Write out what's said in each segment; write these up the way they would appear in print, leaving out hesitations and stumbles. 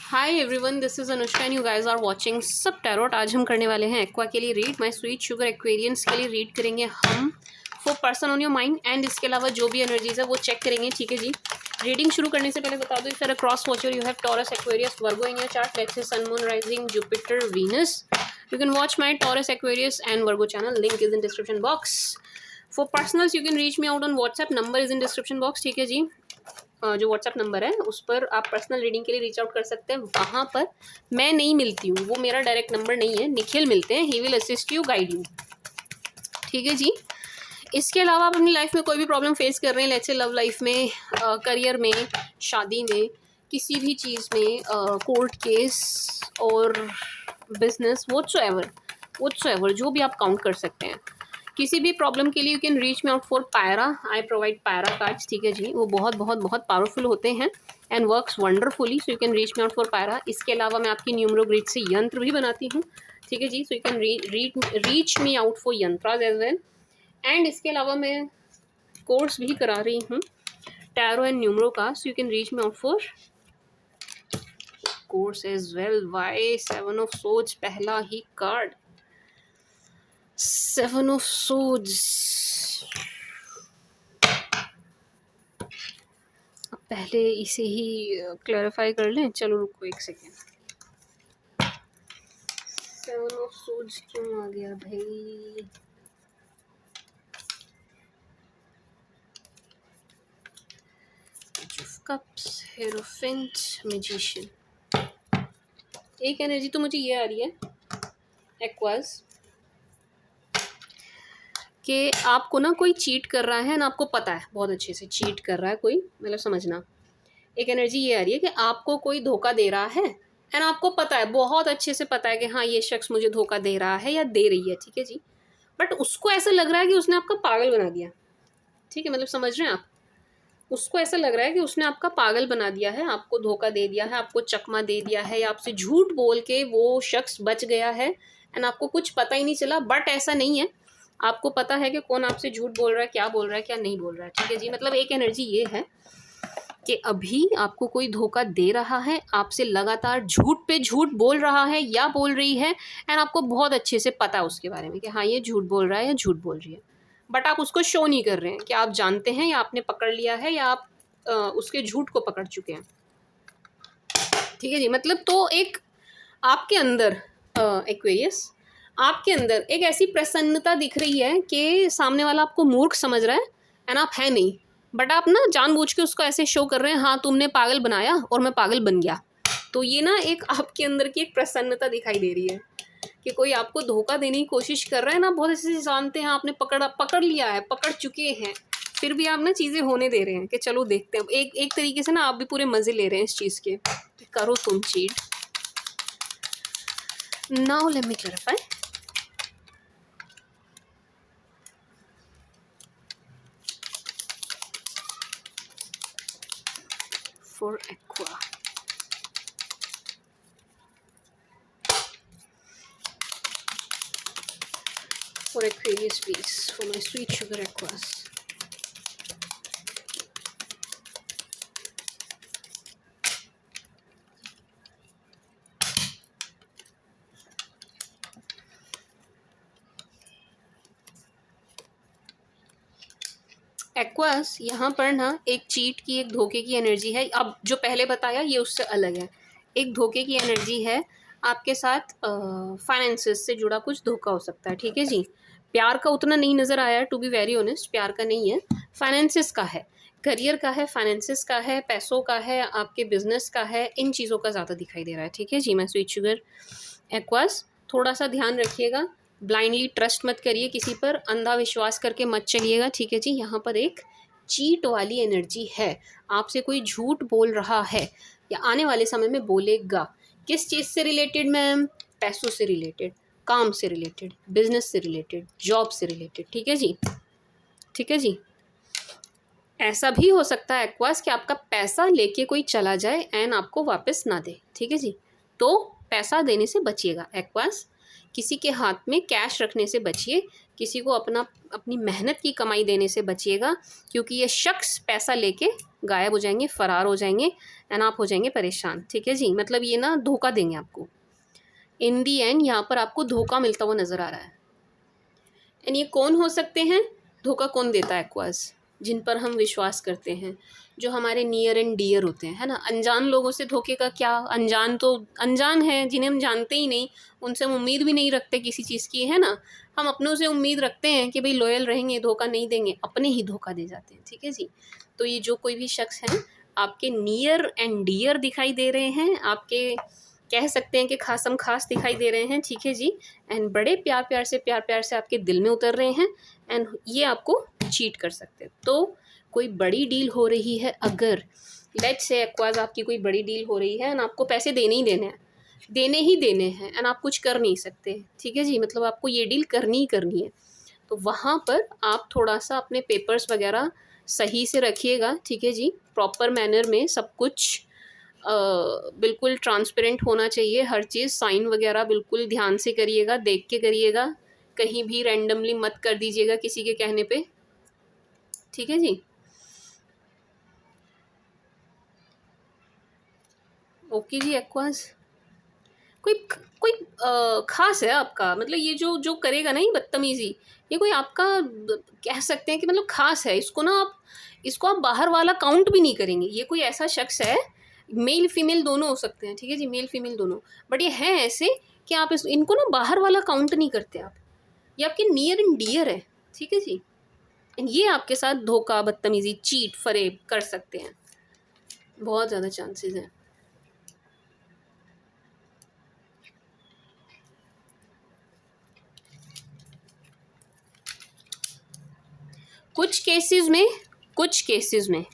Hi everyone, this is Anushka and you guys are watching सब tarot. आज हम करने वाले हैं एक्वा के लिए read. My sweet sugar Aquarians के लिए रीड करेंगे हम for person on your mind and इसके अलावा जो भी एनर्जीज है वो चेक करेंगे। ठीक है जी। रीडिंग शुरू करने से पहले बता दो, if cross watcher you have Taurus Aquarius Virgo in your chart, let's say sun moon rising Jupiter Venus, you can watch my Taurus Aquarius and Virgo channel, link is in description box. For personals you can reach me out on WhatsApp, number is in description box. ठीक है जी। जो WhatsApp number है उस पर आप personal reading के लिए reach out कर सकते हैं। वहाँ पर मैं नहीं मिलती हूँ, वो मेरा डायरेक्ट नंबर नहीं है, निखिल मिलते हैं, he will assist you, guide you. ठीक है जी। इसके अलावा आप अपनी लाइफ में कोई भी प्रॉब्लम फेस कर रहे हैं, लेट्स से लव लाइफ में, करियर में, शादी में, किसी भी चीज़ में, कोर्ट केस और बिजनेस, व्हाट्सोएवर जो भी आप काउंट कर सकते हैं, किसी भी प्रॉब्लम के लिए you can reach me out for पायरा। आई प्रोवाइड पायरा कार्ड्स। ठीक है जी। वो बहुत बहुत बहुत पावरफुल होते हैं and works wonderfully, so you can reach me out for पायरा। इसके अलावा मैं आपकी न्यूमरो ग्रिड से यंत्र भी बनाती हूँ। ठीक है जी। So you can reach me out for यंत्राज एज वेल। एंड इसके अलावा मैं कोर्स भी करा रही हूँ टैरो एंड न्यूमरो का, so you can reach me out for course as well. Why 7 of swords, पहला ही कार्ड 7 ऑफ सोर्ड्स। पहले इसे ही क्लैरिफाई कर लें। चलो रुको एक सेकेंड। 7 ऑफ सोर्ड्स क्यों आ गया भाई? Cups, hierophant, magician. एक एनर्जी तो मुझे ये आ रही है एक्वास कि आपको ना कोई चीट कर रहा है ना, आपको पता है बहुत अच्छे से चीट कर रहा है कोई, मतलब समझना। एक एनर्जी ये आ रही है कि आपको कोई धोखा दे रहा है एंड आपको पता है, बहुत अच्छे से पता है कि हाँ ये शख्स मुझे धोखा दे रहा है या दे रही है। ठीक है जी। बट उसको ऐसा लग रहा है कि उसने आपका पागल बना दिया। ठीक है, मतलब समझ रहे हैं आप? उसको ऐसा लग रहा है कि उसने आपका पागल बना दिया है, आपको धोखा दे दिया है, आपको चकमा दे दिया है, या आपसे झूठ बोल के वो शख्स बच गया है एंड आपको कुछ पता ही नहीं चला। बट ऐसा नहीं है, आपको पता है कि कौन आपसे झूठ बोल रहा है, क्या बोल रहा है, क्या नहीं बोल रहा है। ठीक है जी। मतलब एक एनर्जी ये है कि अभी आपको कोई धोखा दे रहा है, आपसे लगातार झूठ पे झूठ बोल रहा है या बोल रही है एंड आपको बहुत अच्छे से पता है उसके बारे में कि हाँ ये झूठ बोल रहा है या झूठ बोल रही है। बट आप उसको शो नहीं कर रहे हैं कि आप जानते हैं या आपने पकड़ लिया है या आप उसके झूठ को पकड़ चुके हैं। ठीक है जी। मतलब तो एक आपके अंदर एक्वेरियस, आपके अंदर एक ऐसी प्रसन्नता दिख रही है कि सामने वाला आपको मूर्ख समझ रहा है एंड आप है नहीं, बट आप ना जानबूझ के उसको ऐसे शो कर रहे हैं, हाँ तुमने पागल बनाया और मैं पागल बन गया। तो ये ना एक आपके अंदर की एक प्रसन्नता दिखाई दे रही है कि कोई आपको धोखा देने की कोशिश कर रहा है ना, बहुत अच्छे से जानते हैं, आपने पकड़ लिया है, पकड़ चुके हैं, फिर भी आप ना चीज़ें होने दे रहे हैं कि चलो देखते हैं। एक तरीके से ना आप भी पूरे मज़े ले रहे हैं इस चीज़ के, करो तुम cheat. Now let me clarify. For aqua. For Aquarius please, for my sweet sugar aquas. Aqueous यहाँ पर ना एक चीट की, एक धोखे की एनर्जी है। अब जो पहले बताया ये उससे अलग है। एक धोखे की एनर्जी है आपके साथ, फाइनेंसेस से जुड़ा कुछ धोखा हो सकता है। ठीक है जी। प्यार का उतना नहीं नज़र आया, टू बी वेरी ऑनेस्ट, प्यार का नहीं है, फाइनेंसेस का है, करियर का है, फाइनेंसेस का है, पैसों का है, आपके बिजनेस का है, इन चीज़ों का ज़्यादा दिखाई दे रहा है। ठीक है जी। मैं स्वीट शुगर एक्वास, थोड़ा सा ध्यान रखिएगा, ब्लाइंडली ट्रस्ट मत करिए किसी पर, अंधा विश्वास करके मत चलिएगा। ठीक है जी। यहाँ पर एक चीट वाली एनर्जी है, आपसे कोई झूठ बोल रहा है या आने वाले समय में बोलेगा। किस चीज़ से रिलेटेड मैम? पैसों से रिलेटेड, काम से रिलेटेड, बिजनेस से रिलेटेड, जॉब से रिलेटेड। ठीक है जी। ठीक है जी। ऐसा भी हो सकता है एक्वास कि आपका पैसा लेके कोई चला जाए एंड आपको वापस ना दे। ठीक है जी। तो पैसा देने से बचिएगा एक्वास, किसी के हाथ में कैश रखने से बचिए, किसी को अपनी मेहनत की कमाई देने से बचिएगा, क्योंकि ये शख्स पैसा लेके गायब हो जाएंगे, फ़रार हो जाएंगे, एंड आप हो जाएंगे परेशान। ठीक है जी, मतलब ये ना धोखा देंगे आपको। इन दी एंड यहाँ पर आपको धोखा मिलता हुआ नज़र आ रहा है। एंड ये कौन हो सकते हैं? धोखा कौन देता है? एक्वास, जिन पर हम विश्वास करते हैं, जो हमारे नियर एंड डियर होते हैं, है ना। अनजान लोगों से धोखे का क्या, अनजान तो अनजान है, जिन्हें हम जानते ही नहीं, उनसे हम उम्मीद भी नहीं रखते किसी चीज़ की, है ना। हम अपनों से उम्मीद रखते हैं कि भाई लॉयल रहेंगे, धोखा नहीं देंगे, अपने ही धोखा दे जाते हैं। ठीक है जी। तो ये जो कोई भी शख्स हैं आपके नियर एंड डियर दिखाई दे रहे हैं, आपके कह सकते हैं कि खासम खास दिखाई दे रहे हैं। ठीक है जी। एंड बड़े प्यार प्यार से आपके दिल में उतर रहे हैं, एंड ये आपको चीट कर सकते हैं। तो कोई बड़ी डील हो रही है, अगर लेट्स से एक्वाज आपकी कोई बड़ी डील हो रही है एंड आपको पैसे देने ही देने हैं, देने ही देने हैं, एंड आप कुछ कर नहीं सकते। ठीक है जी, मतलब आपको ये डील करनी ही करनी है। तो वहाँ पर आप थोड़ा सा अपने पेपर्स वगैरह सही से रखिएगा। ठीक है जी, प्रॉपर मैनर में सब कुछ बिल्कुल ट्रांसपेरेंट होना चाहिए। हर चीज़ साइन वगैरह बिल्कुल ध्यान से करिएगा, देख के करिएगा, कहीं भी रैंडमली मत कर दीजिएगा किसी के कहने पे। ठीक है जी। ओके जी। एक्वास कोई कोई खास है आपका, मतलब ये जो जो करेगा ना ये बदतमीजी, ये कोई आपका कह सकते हैं कि मतलब खास है। इसको ना आप, इसको आप बाहर वाला काउंट भी नहीं करेंगे। ये कोई ऐसा शख्स है, मेल फीमेल दोनों हो सकते हैं। ठीक है जी, मेल फीमेल दोनों, बट ये है ऐसे कि आप इनको ना बाहर वाला काउंट नहीं करते आप। ये आपके नियर एंड डियर है। ठीक है जी। एंड ये आपके साथ धोखा, बदतमीजी, चीट, फरेब कर सकते हैं, बहुत ज़्यादा चांसेस हैं। कुछ केसेस में, कुछ केसेस में,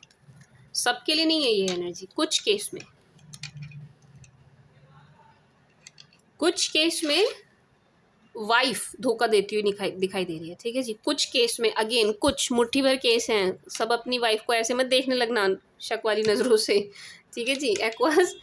सबके लिए नहीं है ये एनर्जी। कुछ केस में, कुछ केस में वाइफ धोखा देती हुई दिखाई दे रही है। ठीक है जी, कुछ केस में, अगेन कुछ मुट्ठी भर केस हैं, सब अपनी वाइफ को ऐसे मत देखने लगना शक वाली नज़रों से। ठीक है जी। एक्वास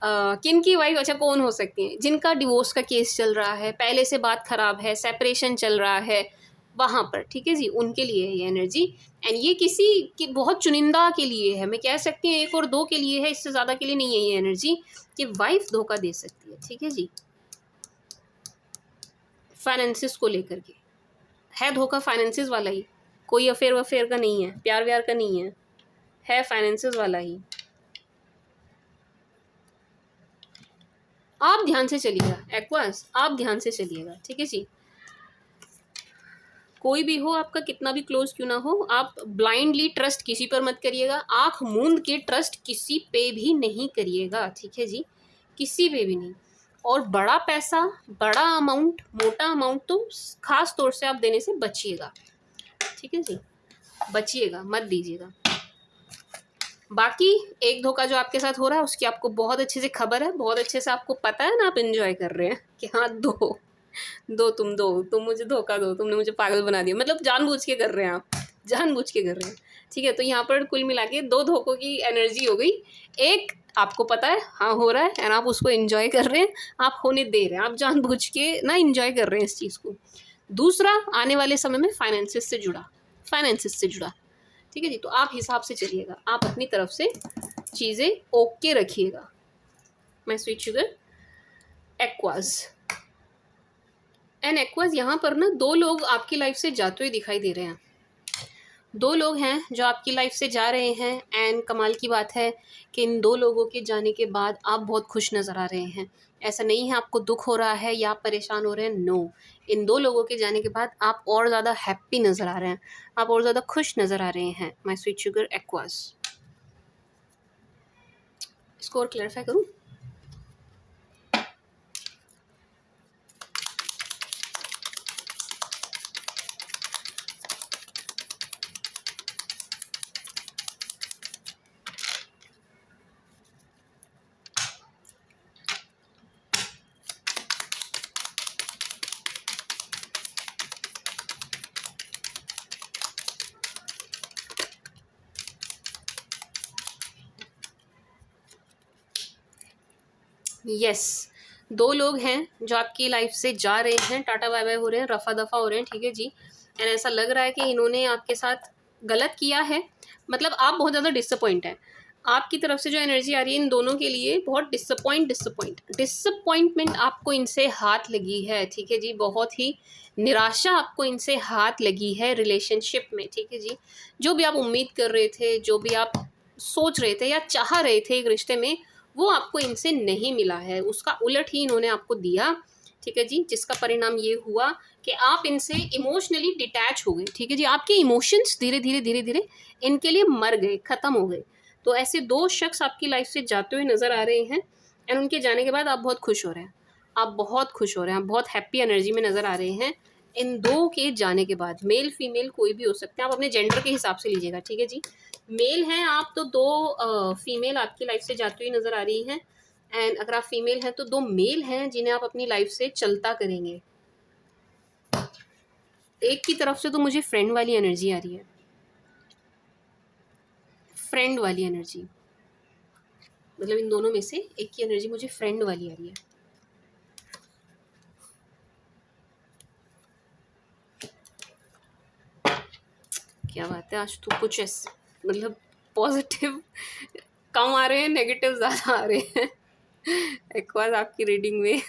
किन की वाइफ, अच्छा कौन हो सकती है? जिनका डिवोर्स का केस चल रहा है, पहले से बात खराब है, सेपरेशन चल रहा है, वहाँ पर। ठीक है जी, उनके लिए है ये एनर्जी। एंड ये किसी की बहुत चुनिंदा के लिए है, मैं कह सकती हूँ 1 और 2 के लिए है, इससे ज़्यादा के लिए नहीं है ये एनर्जी कि वाइफ धोखा दे सकती है। ठीक है जी, फाइनेंसिस को लेकर के है धोखा, फाइनेंसिस वाला ही, कोई अफेयर वफेयर का नहीं है, प्यार व्यार का नहीं है फाइनेंसिस वाला ही। आप ध्यान से चलिएगा एक्वास, आप ध्यान से चलिएगा। ठीक है जी, कोई भी हो आपका, कितना भी क्लोज क्यों ना हो, आप ब्लाइंडली ट्रस्ट किसी पर मत करिएगा। आंख मूंद के ट्रस्ट किसी पे भी नहीं करिएगा। ठीक है जी, किसी पे भी नहीं। और बड़ा पैसा, बड़ा अमाउंट, मोटा अमाउंट तो खास तौर से आप देने से बचिएगा। ठीक है जी, बचिएगा, मत दीजिएगा। बाकी एक धोखा जो आपके साथ हो रहा है उसकी आपको बहुत अच्छे से खबर है, बहुत अच्छे से आपको पता है ना, आप एंजॉय कर रहे हैं कि हाँ दो दो, तुम मुझे धोखा दो, तुमने मुझे पागल बना दिया, मतलब जानबूझ के कर रहे हैं आप, जानबूझ के कर रहे हैं। ठीक है, तो यहाँ पर कुल मिला के 2 धोखों की एनर्जी हो गई। एक आपको पता है हाँ हो रहा है, एंड आप उसको एंजॉय कर रहे हैं, आप होने दे रहे हैं, आप जानबूझ के ना एंजॉय कर रहे हैं इस चीज़ को। दूसरा, आने वाले समय में फाइनेंसिस से जुड़ा, फाइनेंसिस से जुड़ा। ठीक है जी, तो आप हिसाब से चलिएगा, आप अपनी तरफ से चीज़ें ओके रखिएगा। मैं स्वीट शुगर एक्वाज एंड एक्वाज, यहाँ पर ना 2 लोग आपकी लाइफ से जाते हुए दिखाई दे रहे हैं। 2 लोग हैं जो आपकी लाइफ से जा रहे हैं, एंड कमाल की बात है कि इन 2 लोगों के जाने के बाद आप बहुत खुश नज़र आ रहे हैं। ऐसा नहीं है आपको दुख हो रहा है या आप परेशान हो रहे हैं, नो। इन 2 लोगों के जाने के बाद आप और ज़्यादा हैप्पी नज़र आ रहे हैं, आप और ज़्यादा खुश नज़र आ रहे हैं। माय स्वीट शुगर एक्वाज, इसको और क्लैरिफाई करूँ? यस। दो लोग हैं जो आपकी लाइफ से जा रहे हैं, टाटा बाय बाय हो रहे हैं, रफा दफा हो रहे हैं, ठीक है जी। एंड ऐसा लग रहा है कि इन्होंने आपके साथ गलत किया है, मतलब आप बहुत ज़्यादा डिसअपॉइंट हैं। आपकी तरफ से जो एनर्जी आ रही है इन दोनों के लिए बहुत डिसअपॉइंटमेंट आपको इनसे हाथ लगी है, ठीक है जी। बहुत ही निराशा आपको इनसे हाथ लगी है रिलेशनशिप में, ठीक है जी। जो भी आप उम्मीद कर रहे थे, जो भी आप सोच रहे थे या चाह रहे थे एक रिश्ते में, वो आपको इनसे नहीं मिला है, उसका उलट ही इन्होंने आपको दिया, ठीक है जी। जिसका परिणाम ये हुआ कि आप इनसे इमोशनली डिटैच हो गए, ठीक है जी। आपके इमोशंस धीरे धीरे धीरे धीरे इनके लिए मर गए, ख़त्म हो गए। तो ऐसे दो शख्स आपकी लाइफ से जाते हुए नज़र आ रहे हैं, एंड उनके जाने के बाद आप बहुत खुश हो रहे हैं, आप बहुत खुश हो रहे हैं, आप बहुत हैप्पी एनर्जी में नज़र आ रहे हैं इन दो के जाने के बाद। मेल फीमेल कोई भी हो सकते हैं, आप अपने जेंडर के हिसाब से लीजिएगा, ठीक है जी। मेल हैं आप तो दो फीमेल आपकी लाइफ से जाती हुई नज़र आ रही हैं, एंड अगर आप फीमेल हैं तो दो मेल हैं जिन्हें आप अपनी लाइफ से चलता करेंगे। एक की तरफ से तो मुझे फ्रेंड वाली एनर्जी आ रही है, फ्रेंड वाली एनर्जी, मतलब इन दोनों में से एक की एनर्जी मुझे फ्रेंड वाली आ रही है। क्या बात है, आज तो कुछ मतलब पॉजिटिव कम आ रहे हैं, नेगेटिव ज़्यादा आ रहे हैं एक बार आपकी रीडिंग में।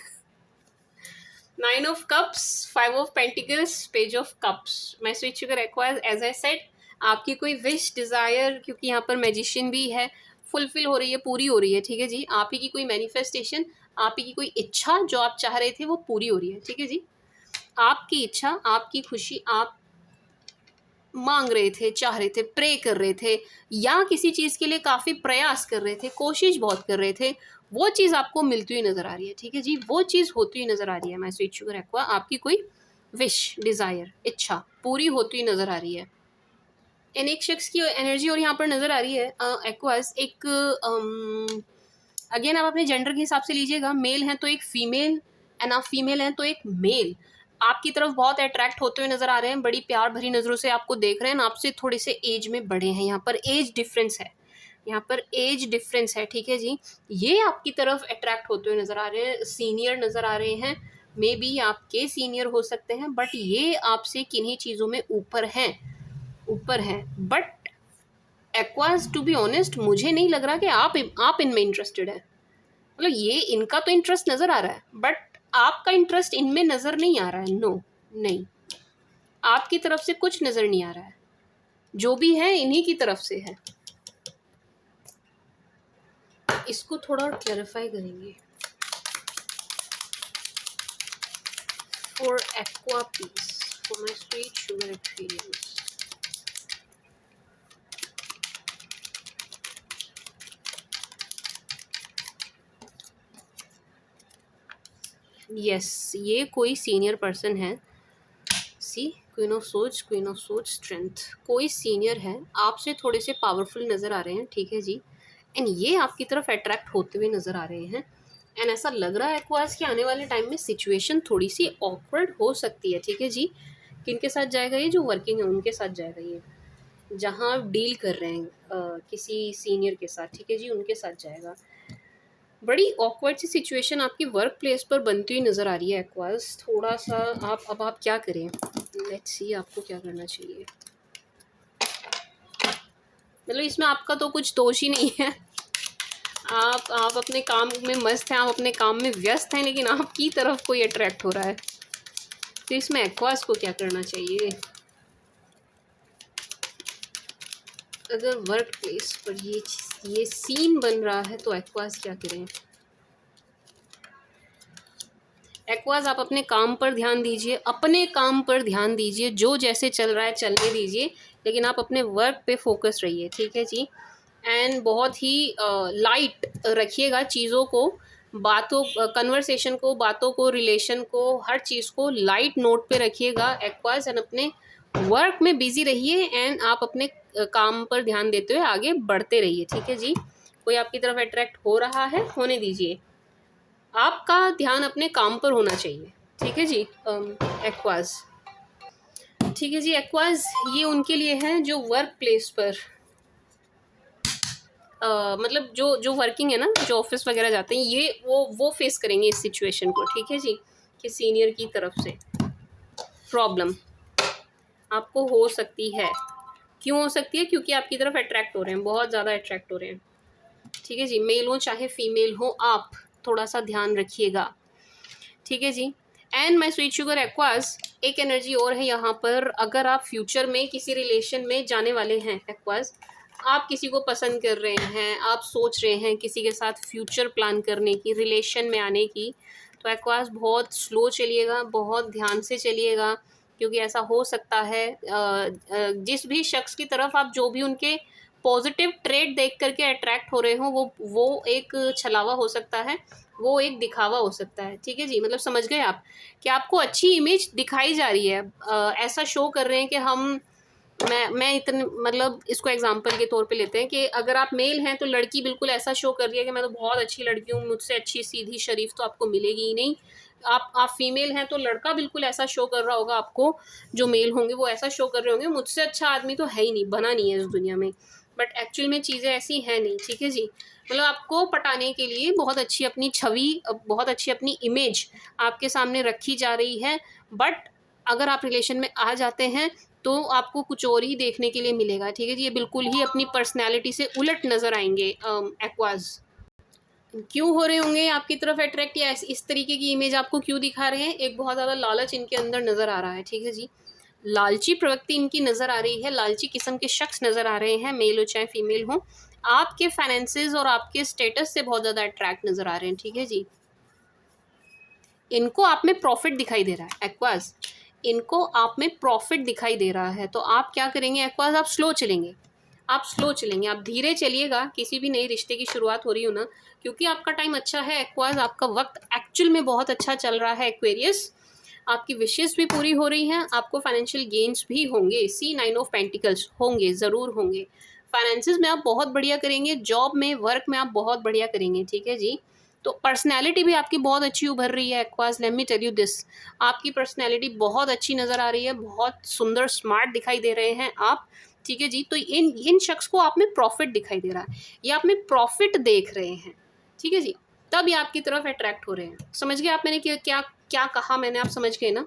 9 of cups, 5 of pentacles, page of cups. मैं sweet sugar Aquarius, as I said, आपकी कोई विश डिज़ायर, क्योंकि यहाँ पर मैजिशियन भी है, फुलफिल हो रही है, पूरी हो रही है, ठीक है जी। आप ही की कोई मैनिफेस्टेशन, आप ही की कोई इच्छा जो आप चाह रहे थे वो पूरी हो रही है, ठीक है जी। आपकी इच्छा, आपकी खुशी, आप मांग रहे थे, चाह रहे थे, प्रे कर रहे थे, या किसी चीज़ के लिए काफ़ी प्रयास कर रहे थे, कोशिश बहुत कर रहे थे, वो चीज़ आपको मिलती हुई नज़र आ रही है, ठीक है जी। वो चीज़ होती हुई नज़र आ रही है। मैं स्वीट शुगर एक्वा, आपकी कोई विश डिज़ायर, इच्छा पूरी होती हुई नज़र आ रही है। एंड एक शख्स की एनर्जी और यहाँ पर नज़र आ रही है एक्वास, एक अगेन आप अपने जेंडर के हिसाब से लीजिएगा। मेल हैं तो एक फीमेल, एंड आप फीमेल हैं तो एक मेल आपकी तरफ बहुत अट्रैक्ट होते हुए नज़र आ रहे हैं, बड़ी प्यार भरी नज़रों से आपको देख रहे हैं, आपसे थोड़े से एज में बड़े हैं। यहाँ पर एज डिफरेंस है, यहाँ पर एज डिफरेंस है, ठीक है जी। ये आपकी तरफ अट्रैक्ट होते हुए नज़र आ रहे हैं, सीनियर नज़र आ रहे हैं, मे बी आपके सीनियर हो सकते हैं, बट ये आपसे किन्हीं चीज़ों में ऊपर हैं, ऊपर हैं। But Aquas, to be honest, मुझे नहीं लग रहा कि आप इनमें इंटरेस्टेड है। मतलब ये इनका तो इंटरेस्ट नज़र आ रहा है, बट आपका इंटरेस्ट इनमें नज़र नहीं आ रहा है। नो, नहीं, आपकी तरफ से कुछ नज़र नहीं आ रहा है, जो भी है इन्हीं की तरफ से है। इसको थोड़ा और क्लैरिफाई करेंगे। For aqua peace, for my sweet sugar experience. Yes, ये कोई सीनियर पर्सन है। सी, क्वीन ऑफ सोच, क्वीन ऑफ सोच, स्ट्रेंथ, कोई सीनियर है, आपसे थोड़े से पावरफुल नज़र आ रहे हैं, ठीक है जी। एंड ये आपकी तरफ अट्रैक्ट होते हुए नज़र आ रहे हैं, एंड ऐसा लग रहा है एक्वास कि आने वाले टाइम में सिचुएशन थोड़ी सी ऑकवर्ड हो सकती है, ठीक है जी। किनके साथ जाएगा ये? जो वर्किंग है उनके साथ जाएगा ये, जहाँ आप डील कर रहे हैं किसी सीनियर के साथ, ठीक है जी, उनके साथ जाएगा। बड़ी ऑकवर्ड सी सिचुएशन आपकी वर्क प्लेस पर बनती हुई नज़र आ रही है एक्वास। थोड़ा सा आप क्या करें, लेट्स सी आपको क्या करना चाहिए। मतलब इसमें आपका तो कुछ दोष ही नहीं है, आप अपने काम में मस्त हैं, आप अपने काम में व्यस्त हैं, लेकिन आपकी तरफ कोई अट्रैक्ट हो रहा है। तो इसमें एक्वास को क्या करना चाहिए? अगर वर्क प्लेस पर ये सीन बन रहा है तो एक्वास क्या करें? एक्वास, आप अपने काम पर ध्यान दीजिए, अपने काम पर ध्यान दीजिए, जो जैसे चल रहा है चलने दीजिए, लेकिन आप अपने वर्क पे फोकस रहिए, ठीक है जी। एंड बहुत ही लाइट रखिएगा चीज़ों को, बातों, कन्वर्सेशन को, बातों को, रिलेशन को, हर चीज़ को लाइट नोट पे रखिएगा एक्वास, एंड अपने वर्क में बिजी रहिए, एंड आप अपने काम पर ध्यान देते हुए आगे बढ़ते रहिए, ठीक है जी। कोई आपकी तरफ अट्रैक्ट हो रहा है, होने दीजिए, आपका ध्यान अपने काम पर होना चाहिए, ठीक है जी। एक्वास, ठीक है जी। एक्वास, ये उनके लिए हैं जो वर्क प्लेस पर मतलब जो जो वर्किंग है ना, जो ऑफिस वगैरह जाते हैं, ये वो फेस करेंगे इस सिचुएशन को, ठीक है जी, कि सीनियर की तरफ से प्रॉब्लम आपको हो सकती है। क्यों हो सकती है? क्योंकि आपकी तरफ अट्रैक्ट हो रहे हैं, बहुत ज़्यादा अट्रैक्ट हो रहे हैं, ठीक है जी। मेल हो चाहे फीमेल हो, आप थोड़ा सा ध्यान रखिएगा, ठीक है जी। And my sweet sugar Aquarius, एक एनर्जी और है यहाँ पर। अगर आप फ्यूचर में किसी रिलेशन में जाने वाले हैं एक्वास, आप किसी को पसंद कर रहे हैं, आप सोच रहे हैं किसी के साथ फ्यूचर प्लान करने की, रिलेशन में आने की, तो एक्वास बहुत स्लो चलिएगा, बहुत ध्यान से चलिएगा, क्योंकि ऐसा हो सकता है जिस भी शख्स की तरफ आप जो भी उनके पॉजिटिव ट्रेड देख करके अट्रैक्ट हो रहे हो, वो एक छलावा हो सकता है, वो एक दिखावा हो सकता है, ठीक है जी। मतलब समझ गए आप कि आपको अच्छी इमेज दिखाई जा रही है, ऐसा शो कर रहे हैं कि मैं इतने, मतलब इसको एग्जांपल के तौर पे लेते हैं कि अगर आप मेल हैं तो लड़की बिल्कुल ऐसा शो कर रही है कि मैं तो बहुत अच्छी लड़की हूँ, मुझसे अच्छी सीधी शरीफ तो आपको मिलेगी ही नहीं। आप फीमेल हैं तो लड़का बिल्कुल ऐसा शो कर रहा होगा आपको, जो मेल होंगे वो ऐसा शो कर रहे होंगे मुझसे अच्छा आदमी तो है ही नहीं, बना नहीं है इस दुनिया में। बट एक्चुअल में चीज़ें ऐसी हैं नहीं, ठीक है जी। मतलब आपको पटाने के लिए बहुत अच्छी अपनी छवि, बहुत अच्छी अपनी इमेज आपके सामने रखी जा रही है, बट अगर आप रिलेशन में आ जाते हैं तो आपको कुछ और ही देखने के लिए मिलेगा, ठीक है जी। ये बिल्कुल ही अपनी पर्सनैलिटी से उलट नज़र आएंगे एक्वाज। क्यों हो रहे होंगे आपकी तरफ अट्रैक्ट, या इस तरीके की इमेज आपको क्यों दिखा रहे हैं? एक बहुत ज़्यादा लालच इनके अंदर नज़र आ रहा है, ठीक है जी। लालची प्रवृत्ति इनकी नज़र आ रही है, लालची किस्म के शख्स नज़र आ रहे हैं, मेल हो चाहे फीमेल हो। आपके फाइनेंसेस और आपके स्टेटस से बहुत ज़्यादा अट्रैक्ट नज़र आ रहे हैं, ठीक है जी। इनको आप में प्रॉफिट दिखाई दे रहा है एक्वास, इनको आप में प्रॉफिट दिखाई दे रहा है, तो आप क्या करेंगे एक्वास? आप स्लो चलेंगे, आप स्लो चलेंगे, आप धीरे चलिएगा। किसी भी नए रिश्ते की शुरुआत हो रही हो ना, क्योंकि आपका टाइम अच्छा है एक्वास, आपका वक्त एक्चुअल में बहुत अच्छा चल रहा है एक्वेरियस। आपकी विशेष भी पूरी हो रही हैं, आपको फाइनेंशियल गेन्स भी होंगे, C9 ऑफ पेंटिकल्स होंगे, ज़रूर होंगे। फाइनेंसिस में आप बहुत बढ़िया करेंगे, जॉब में, वर्क में आप बहुत बढ़िया करेंगे, ठीक है जी। तो पर्सनैलिटी भी आपकी बहुत अच्छी उभर रही है Aquas, let me tell you this, आपकी पर्सनैलिटी बहुत अच्छी नज़र आ रही है, बहुत सुंदर स्मार्ट दिखाई दे रहे हैं आप, ठीक है जी। तो इन इन शख्स को आप में प्रॉफिट दिखाई दे रहा है, ये आप में प्रॉफिट देख रहे हैं, ठीक है जी, तब ये आपकी तरफ अट्रैक्ट हो रहे हैं। समझ गए आप मैंने क्या क्या क्या कहा मैंने, आप समझ गए ना?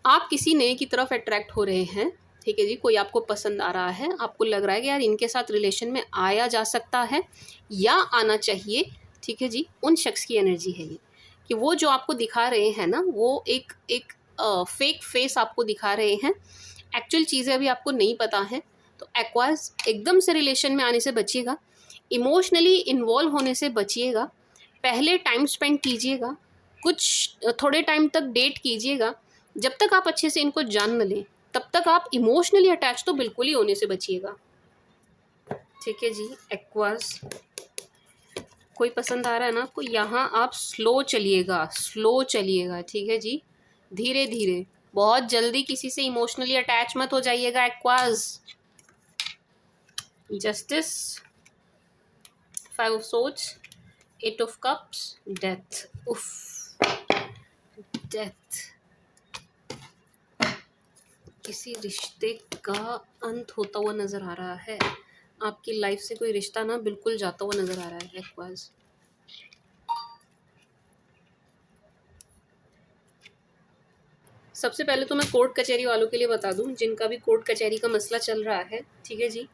आप किसी नए की तरफ अट्रैक्ट हो रहे हैं, ठीक है जी, कोई आपको पसंद आ रहा है, आपको लग रहा है कि यार इनके साथ रिलेशन में आया जा सकता है या आना चाहिए, ठीक है जी। उन शख्स की एनर्जी है ये, कि वो जो आपको दिखा रहे हैं ना, वो एक एक फेक फेस आपको दिखा रहे हैं, एक्चुअल चीज़ें अभी आपको नहीं पता हैं। तो एक्वास, एकदम से रिलेशन में आने से बचिएगा, इमोशनली इन्वॉल्व होने से बचिएगा, पहले टाइम स्पेंड कीजिएगा, कुछ थोड़े टाइम तक डेट कीजिएगा, जब तक आप अच्छे से इनको जान न लें तब तक आप इमोशनली अटैच तो बिल्कुल ही होने से बचिएगा, ठीक है जी। एक्वास, कोई पसंद आ रहा है ना आपको, यहाँ आप स्लो चलिएगा, स्लो चलिएगा, ठीक है जी, धीरे धीरे, बहुत जल्दी किसी से इमोशनली अटैच मत हो जाइएगा aqueous. Justice, 5 of swords, 8 of cups, death, उफ, डेथ। किसी रिश्ते का अंत होता हुआ नज़र आ रहा है, आपकी लाइफ से कोई रिश्ता ना बिल्कुल जाता हुआ नज़र आ रहा है एक्वास। सबसे पहले तो मैं कोर्ट कचहरी वालों के लिए बता दूं, जिनका भी कोर्ट कचहरी का मसला चल रहा है, ठीक है जी,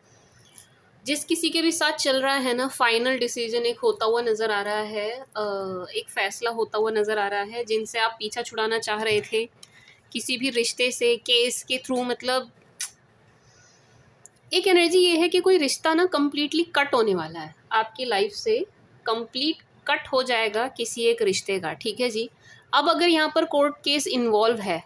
जिस किसी के भी साथ चल रहा है ना, फाइनल डिसीजन एक होता हुआ नज़र आ रहा है, एक फैसला होता हुआ नज़र आ रहा है, जिनसे आप पीछा छुड़ाना चाह रहे थे किसी भी रिश्ते से, केस के थ्रू, मतलब एक एनर्जी ये है कि कोई रिश्ता ना कम्प्लीटली कट होने वाला है आपकी लाइफ से, कंप्लीट कट हो जाएगा किसी एक रिश्ते का, ठीक है जी। अब अगर यहाँ पर कोर्ट केस इन्वॉल्व है,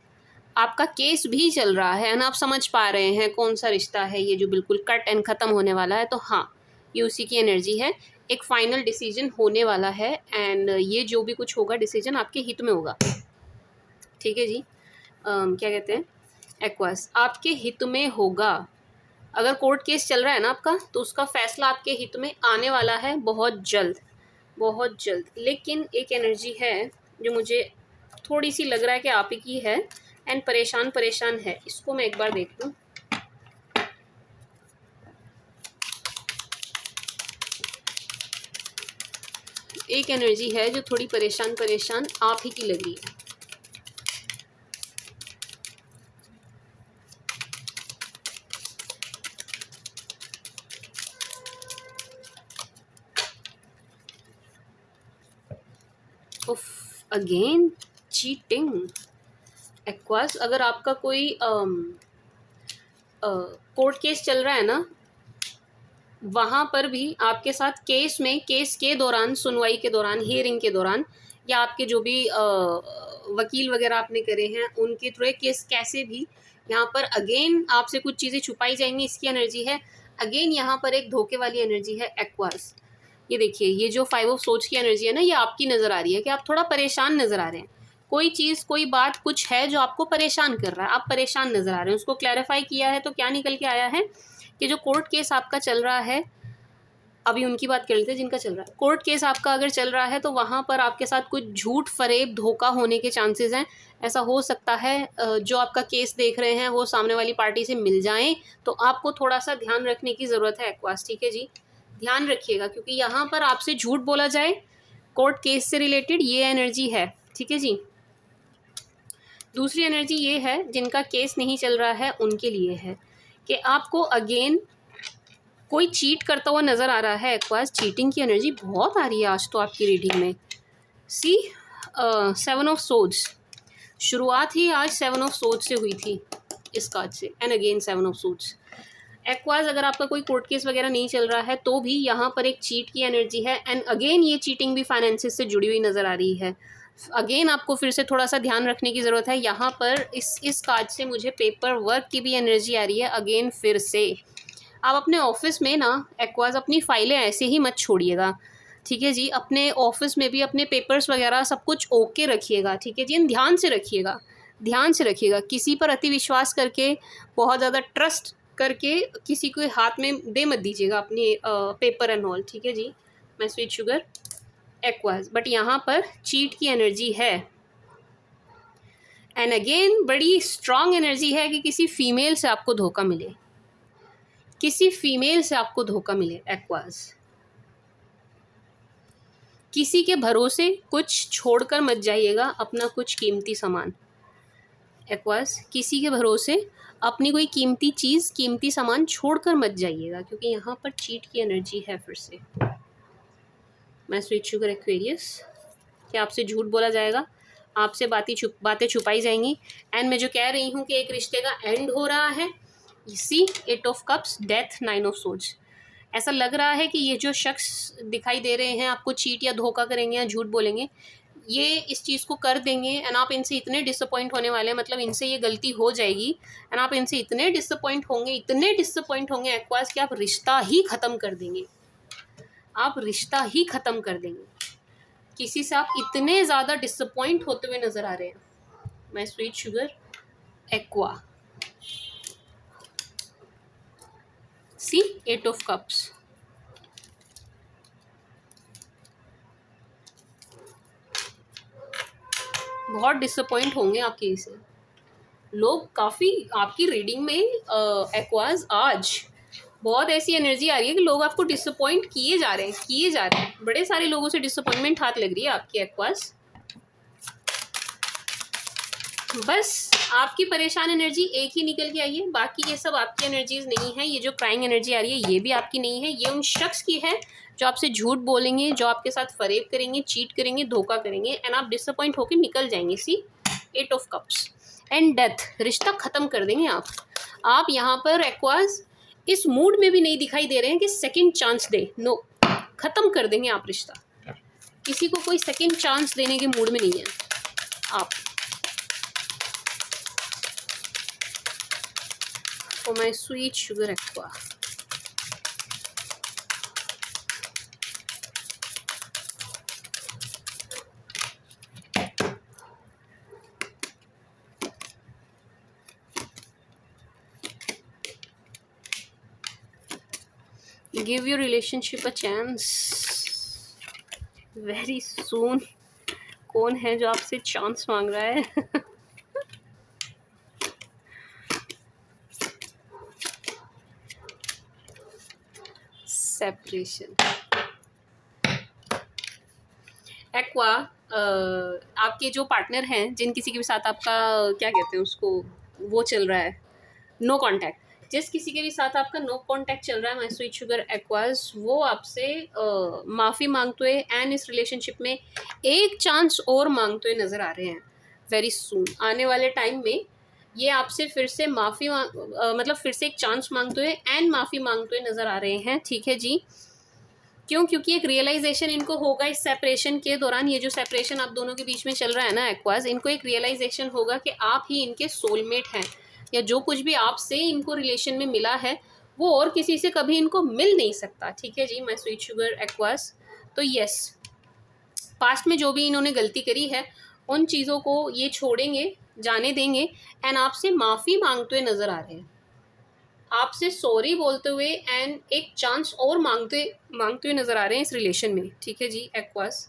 आपका केस भी चल रहा है ना, आप समझ पा रहे हैं कौन सा रिश्ता है ये जो बिल्कुल कट एंड ख़त्म होने वाला है, तो हाँ, ये उसी की एनर्जी है, एक फाइनल डिसीजन होने वाला है, एंड ये जो भी कुछ होगा डिसीजन आपके हित में होगा, ठीक है जी। क्या कहते हैं एक्वास, आपके हित में होगा। अगर कोर्ट केस चल रहा है ना आपका, तो उसका फैसला आपके हित में आने वाला है बहुत जल्द, बहुत जल्द। लेकिन एक एनर्जी है जो मुझे थोड़ी सी लग रहा है कि आप ही की है, एंड परेशान परेशान है, इसको मैं एक बार देख लूँ। एक एनर्जी है जो थोड़ी परेशान परेशान आप ही की लग रही है। उफ, अगेन चीटिंग। एक्वास, अगर आपका कोई कोर्ट केस चल रहा है ना, वहाँ पर भी आपके साथ केस में, केस के दौरान, सुनवाई के दौरान, हियरिंग के दौरान, या आपके जो भी वकील वगैरह आपने करे हैं उनके थ्रू केस कैसे भी, यहाँ पर अगेन आपसे कुछ चीज़ें छुपाई जाएंगी, इसकी एनर्जी है। अगेन यहाँ पर एक धोखे वाली एनर्जी है एक्वास। ये देखिए, ये जो 5 ऑफ सोच की एनर्जी है ना, ये आपकी नज़र आ रही है कि आप थोड़ा परेशान नज़र आ रहे हैं। कोई चीज़, कोई बात, कुछ है जो आपको परेशान कर रहा है, आप परेशान नज़र आ रहे हैं। उसको क्लैरिफाई किया है तो क्या निकल के आया है कि जो कोर्ट केस आपका चल रहा है, अभी उनकी बात कर लेते हैं जिनका चल रहा है। कोर्ट केस आपका अगर चल रहा है तो वहाँ पर आपके साथ कुछ झूठ फरेब धोखा होने के चांसेस हैं। ऐसा हो सकता है जो आपका केस देख रहे हैं वो सामने वाली पार्टी से मिल जाएं, तो आपको थोड़ा सा ध्यान रखने की ज़रूरत है एक्वास, ठीक है जी। ध्यान रखिएगा, क्योंकि यहाँ पर आपसे झूठ बोला जाए कोर्ट केस से रिलेटेड, ये एनर्जी है, ठीक है जी। दूसरी एनर्जी ये है जिनका केस नहीं चल रहा है उनके लिए है कि आपको अगेन कोई चीट करता हुआ नज़र आ रहा है एक्वास। चीटिंग की एनर्जी बहुत आ रही है आज तो आपकी रीडिंग में। सी 7 ऑफ सोड्स, शुरुआत ही आज 7 ऑफ सोड्स से हुई थी इस कार्ड से, and again 7 of swords. Aqueous, अगर आपका कोई कोर्ट केस वगैरह नहीं चल रहा है तो भी यहाँ पर एक चीट की एनर्जी है, एंड अगेन ये चीटिंग भी फाइनेंसिस से जुड़ी हुई नज़र आ रही है। अगेन आपको फिर से थोड़ा सा ध्यान रखने की ज़रूरत है। यहाँ पर इस कार्ड से मुझे पेपर वर्क की भी एनर्जी आ रही है अगेन फिर से। आप अपने ऑफिस में ना एक्वास अपनी फाइलें ऐसे ही मत छोड़िएगा, ठीक है जी। अपने ऑफिस में भी अपने पेपर्स वगैरह सब कुछ ओके रखिएगा, ठीक है जी। ध्यान से रखिएगा, ध्यान से रखिएगा। किसी पर अति विश्वास करके, बहुत ज़्यादा ट्रस्ट करके किसी को हाथ में दे मत दीजिएगा अपने पेपर एंड ऑल, ठीक है जी। मैं स्वीट शुगर एक्वास, बट यहाँ पर चीट की एनर्जी है, एंड अगेन बड़ी स्ट्रॉन्ग एनर्जी है कि किसी फीमेल से आपको धोखा मिले, किसी फीमेल से आपको धोखा मिले एक्वास। किसी के भरोसे कुछ छोड़कर मत जाइएगा, अपना कुछ कीमती सामान एक्वास। किसी के भरोसे अपनी कोई कीमती चीज़, कीमती सामान छोड़कर मत जाइएगा, क्योंकि यहाँ पर चीट की एनर्जी है फिर से। मैं स्वीट शुगर एक्वेरियस, कि आपसे झूठ बोला जाएगा, आपसे बातें छुपाई जाएंगी, एंड मैं जो कह रही हूँ कि एक रिश्ते का एंड हो रहा है। सी 8 of cups, death, 9 of swords. ऐसा लग रहा है कि ये जो शख्स दिखाई दे रहे हैं आपको चीट या धोखा करेंगे या झूठ बोलेंगे, ये इस चीज़ को कर देंगे, एंड आप इनसे इतने डिसअपॉइंट होने वाले हैं, मतलब इनसे ये गलती हो जाएगी, एंड आप इनसे इतने डिसअपॉइंट होंगे, इतने डिसअपॉइंट होंगे एक्वास, कि आप रिश्ता ही ख़त्म कर देंगे, आप रिश्ता ही ख़त्म कर देंगे। किसी से आप इतने ज़्यादा डिसअपॉइंट होते हुए नज़र आ रहे हैं। मैं sweet sugar Aqua, see 8 of cups. बहुत डिसअपॉइंट होंगे आप किसी से। लोग काफ़ी आपकी रीडिंग में एक्वास आज बहुत ऐसी एनर्जी आ रही है कि लोग आपको डिसअपॉइंट किए जा रहे हैं, किए जा रहे हैं। बड़े सारे लोगों से डिसअपॉइंटमेंट हाथ लग रही है आपकी एक्वास। बस आपकी परेशान एनर्जी एक ही निकल के आई है, बाकी ये सब आपकी एनर्जीज नहीं है। ये जो क्राइंग एनर्जी आ रही है ये भी आपकी नहीं है, ये उन शख्स की है जो आपसे झूठ बोलेंगे, जो आपके साथ फरेब करेंगे, चीट करेंगे, धोखा करेंगे, एंड आप डिसअपॉइंट होकर निकल जाएंगे। सी 8 ऑफ कप्स एंड डेथ, रिश्ता ख़त्म कर देंगे आप यहाँ पर एक्वास इस मूड में भी नहीं दिखाई दे रहे हैं कि सेकंड चांस दे, नो, ख़त्म कर देंगे आप रिश्ता। किसी को कोई सेकंड चांस देने के मूड में नहीं है आप। For my sweet sugar aqua, give your relationship a chance very soon। कौन है जो आपसे चांस मांग रहा है? सेपरेशन, एक्वा, आपके जो पार्टनर हैं, जिन किसी के भी साथ आपका क्या कहते हैं उसको, वो चल रहा है नो कांटेक्ट, जिस किसी के भी साथ आपका नो कांटेक्ट चल रहा है माय स्वीट शुगर एक्वास, वो आपसे माफ़ी मांगते हुए एंड इस रिलेशनशिप में एक चांस और मांगते हुए नज़र आ रहे हैं वेरी सून। आने वाले टाइम में ये आपसे फिर से मतलब फिर से एक चांस मांगते हुए एंड माफ़ी मांगते हुए नज़र आ रहे हैं, ठीक है जी। क्यों? क्योंकि एक रियलाइजेशन इनको होगा इस सेपरेशन के दौरान, ये जो सेपरेशन आप दोनों के बीच में चल रहा है ना एक्वास, इनको एक रियलाइजेशन होगा कि आप ही इनके सोलमेट हैं, या जो कुछ भी आपसे इनको रिलेशन में मिला है वो और किसी से कभी इनको मिल नहीं सकता, ठीक है जी माय स्वीट शुगर एक्वास। तो यस, पास्ट में जो भी इन्होंने गलती करी है उन चीज़ों को ये छोड़ेंगे, जाने देंगे, एंड आपसे माफ़ी मांगते हुए नज़र आ रहे हैं, आपसे सॉरी बोलते हुए एंड एक चांस और मांगते मांगते हुए नजर आ रहे हैं इस रिलेशन में, ठीक है जी Aquarius.